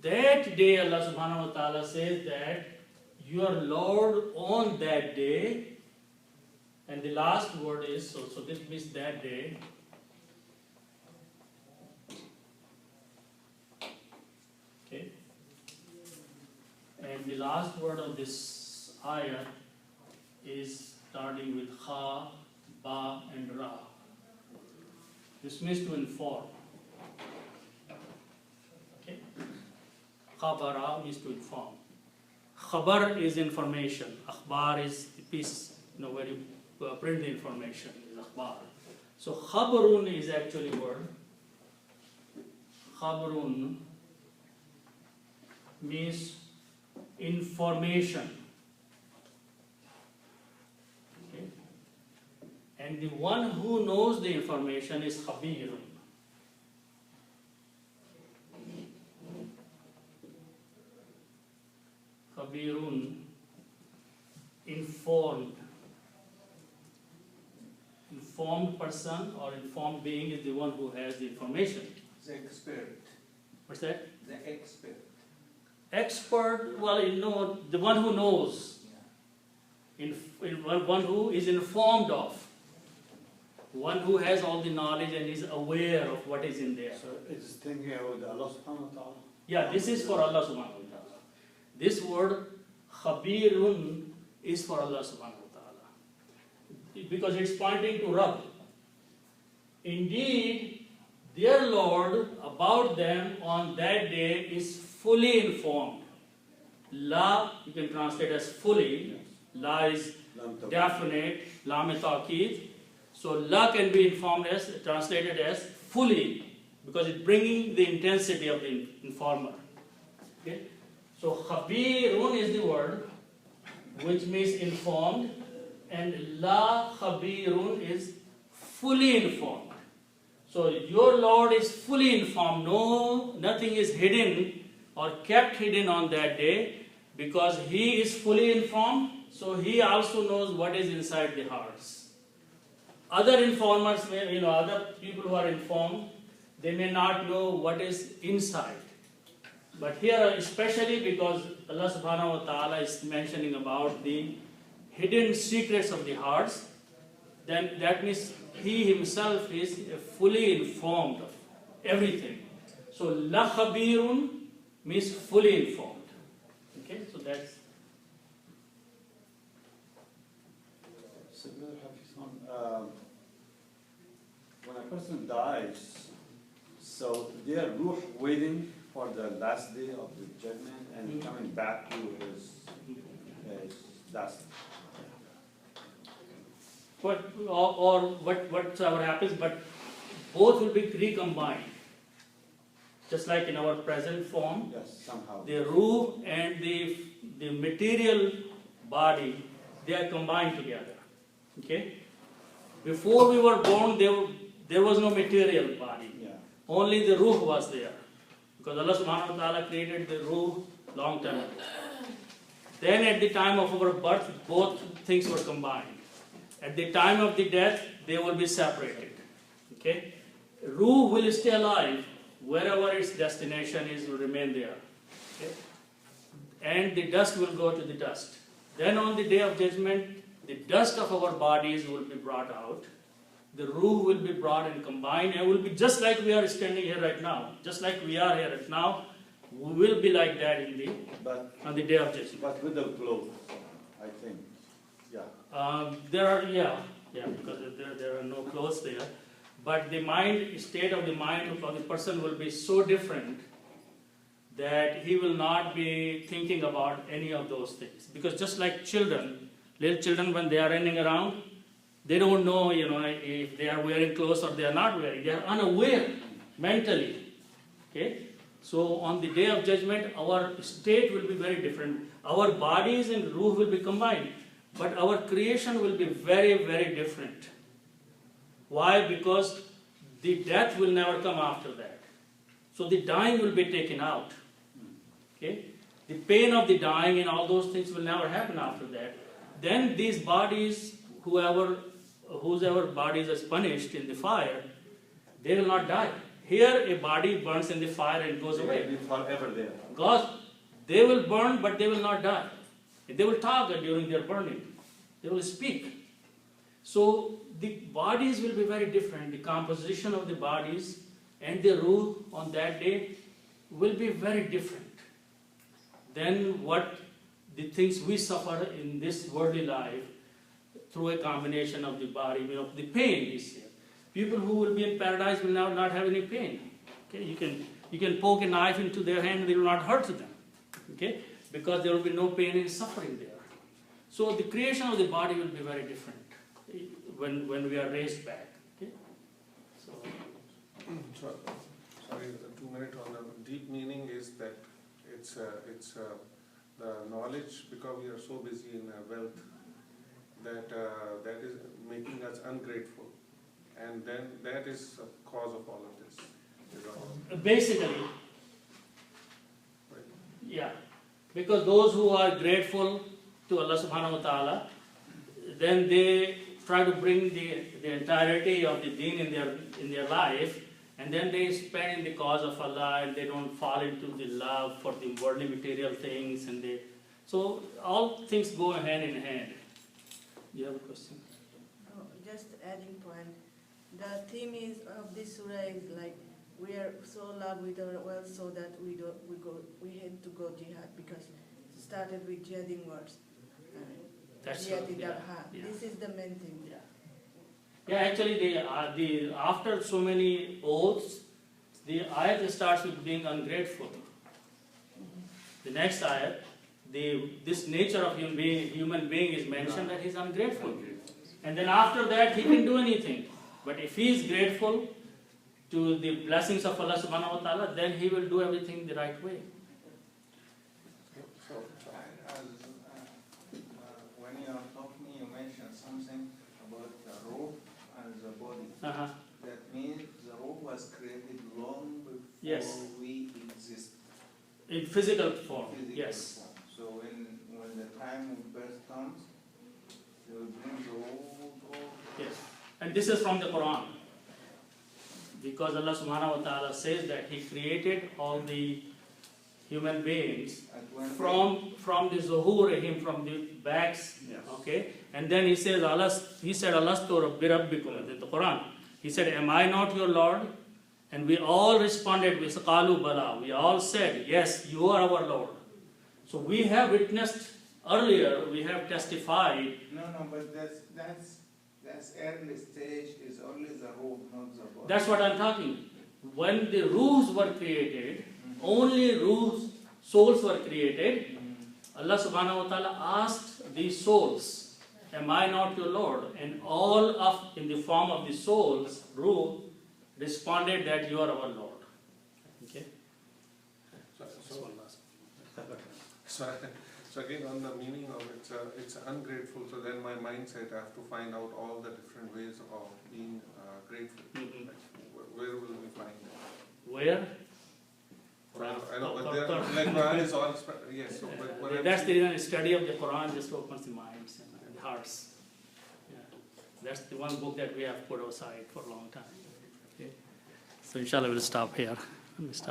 That day Allah subhanahu wa ta'ala says that your Lord on that day, and the last word is, so this means that day. Okay. And the last word of this ayah is starting with Kha, Ba and Ra. This means to inform. Okay? Khabara means to inform. Khabar is information. Akhbar is the piece, where you print the information, is akhbar. So Khabarun is actually word. Khabarun means information. And the one who knows the information is Khabirun. Khabirun, informed. Informed person or informed being is the one who has the information. The expert. What's that? The expert. Expert, well, the one who knows. One who is informed of. One who has all the knowledge and is aware of what is in there. So it's thing here with Allah subhanahu wa ta'ala? Yeah, this is for Allah subhanahu wa ta'ala. This word Khabirun is for Allah subhanahu wa ta'ala. Because it's pointing to Rabb. Indeed, their Lord about them on that day is fully informed. La, you can translate as fully. La is definite, lam ta'kid. So la can be translated as fully, because it's bringing the intensity of the informer. Okay? So khabirun is the word which means informed, and la khabirun is fully informed. So your Lord is fully informed. No, nothing is hidden or kept hidden on that day, because He is fully informed. So He also knows what is inside the hearts. Other informers, other people who are informed, they may not know what is inside. But here, especially because Allah subhanahu wa ta'ala is mentioning about the hidden secrets of the hearts, then that means He Himself is fully informed of everything. So, la khabirun means fully informed. Okay, so that's. When a person dies, so they are ruh waiting for the last day of the judgment and coming back to his dust. Whatever happens, but both will be recombined. Just like in our present form, Yes, somehow. the ruh and the material body, they are combined together. Okay? Before we were born, there was no material body. Yeah. Only the ruh was there. Because Allah subhanahu wa ta'ala created the ruh long time ago. Then at the time of our birth, both things were combined. At the time of the death, they will be separated. Okay? Ruh will stay alive. Wherever its destination is, will remain there. Okay? And the dust will go to the dust. Then on the day of judgment, the dust of our bodies will be brought out. The ruh will be brought and combined, and will be just like we are standing here right now. Just like we are here right now, we will be like that on the day of judgment. But with the clothes, I think. Yeah. Because there are no clothes there. But the state of the mind of the person will be so different that he will not be thinking about any of those things. Because just like little children, when they are running around, they don't know, if they are wearing clothes or they are not wearing. They are unaware mentally. Okay? So on the day of judgment, our state will be very different. Our bodies and ruh will be combined. But our creation will be very, very different. Why? Because the death will never come after that. So the dying will be taken out. Okay? The pain of the dying and all those things will never happen after that. Then these bodies, whosever bodies is punished in the fire, they will not die. Here a body burns in the fire and goes They away. will be forever there. Because they will burn, but they will not die. They will talk during their burning. They will speak. So the bodies will be very different. The composition of the bodies and the ruh on that day will be very different than what the things we suffer in this worldly life through a combination of the body, the pain is here. People who will be in paradise will now not have any pain. Okay? You can poke a knife into their hand and it will not hurt them. Okay? Because there will be no pain and suffering there. So the creation of the body will be very different when we are raised back. Okay? So, Sorry, 2 minutes on the deep meaning is that it's the knowledge, because we are so busy in wealth, that is making us ungrateful, and then that is the cause of all of this. basically, yeah, because those who are grateful to Allah subhanahu wa ta'ala, then they try to bring the entirety of the deen in their life, and then they spend in the cause of Allah, and they don't fall into the love for the worldly material things, so all things go hand in hand. You have a question? Oh, just adding point. The theme of this surah is like we are so loved with our wealth, so that we had to go jihad, because it started with jihading words. That's Jihad right, in yeah, our heart. yeah. This is the main thing. Yeah, actually, after so many oaths, the ayat starts with being ungrateful. The next ayat, this nature of human being is mentioned that he's ungrateful. And then after that he can do anything. But if he is grateful to the blessings of Allah subhanahu wa ta'ala, then he will do everything the right way. So, when you are talking, you mentioned something about the rope and the body. Uh-huh. That means the rope was created long before Yes. we exist. In physical form, Physical yes. form. So when the time of birth comes, they will bring the rope. Yes. And this is from the Quran. Because Allah subhanahu wa ta'ala says that He created all the human beings from the zuhurihim, from the backs, Yes. okay? And then He says, He said, Alastu Rabbi Rabbikum, in the Quran. He said, am I not your Lord? And we all responded with Qalu Bala. We all said, yes, you are our Lord. So we have witnessed earlier, we have testified. No, but that's early stage is only the rope, not the body. That's what I'm talking. When the ruhs were created, only ruhs, souls were created. Allah subhanahu wa ta'ala asked these souls, am I not your Lord? And all of, in the form of the souls, ruh, responded that you are our Lord. Okay? So again, on the meaning of it's ungrateful, so then my mindset, I have to find out all the different ways of being grateful. Mhm. Like, where will we find that? Where? I know, but there, like Quran is all, yes, so but what I'm That's the saying- reason study of the Quran just opens the minds and the hearts. Yeah. That's the one book that we have put aside for a long time. Okay? So inshallah we'll stop here. Let me stop.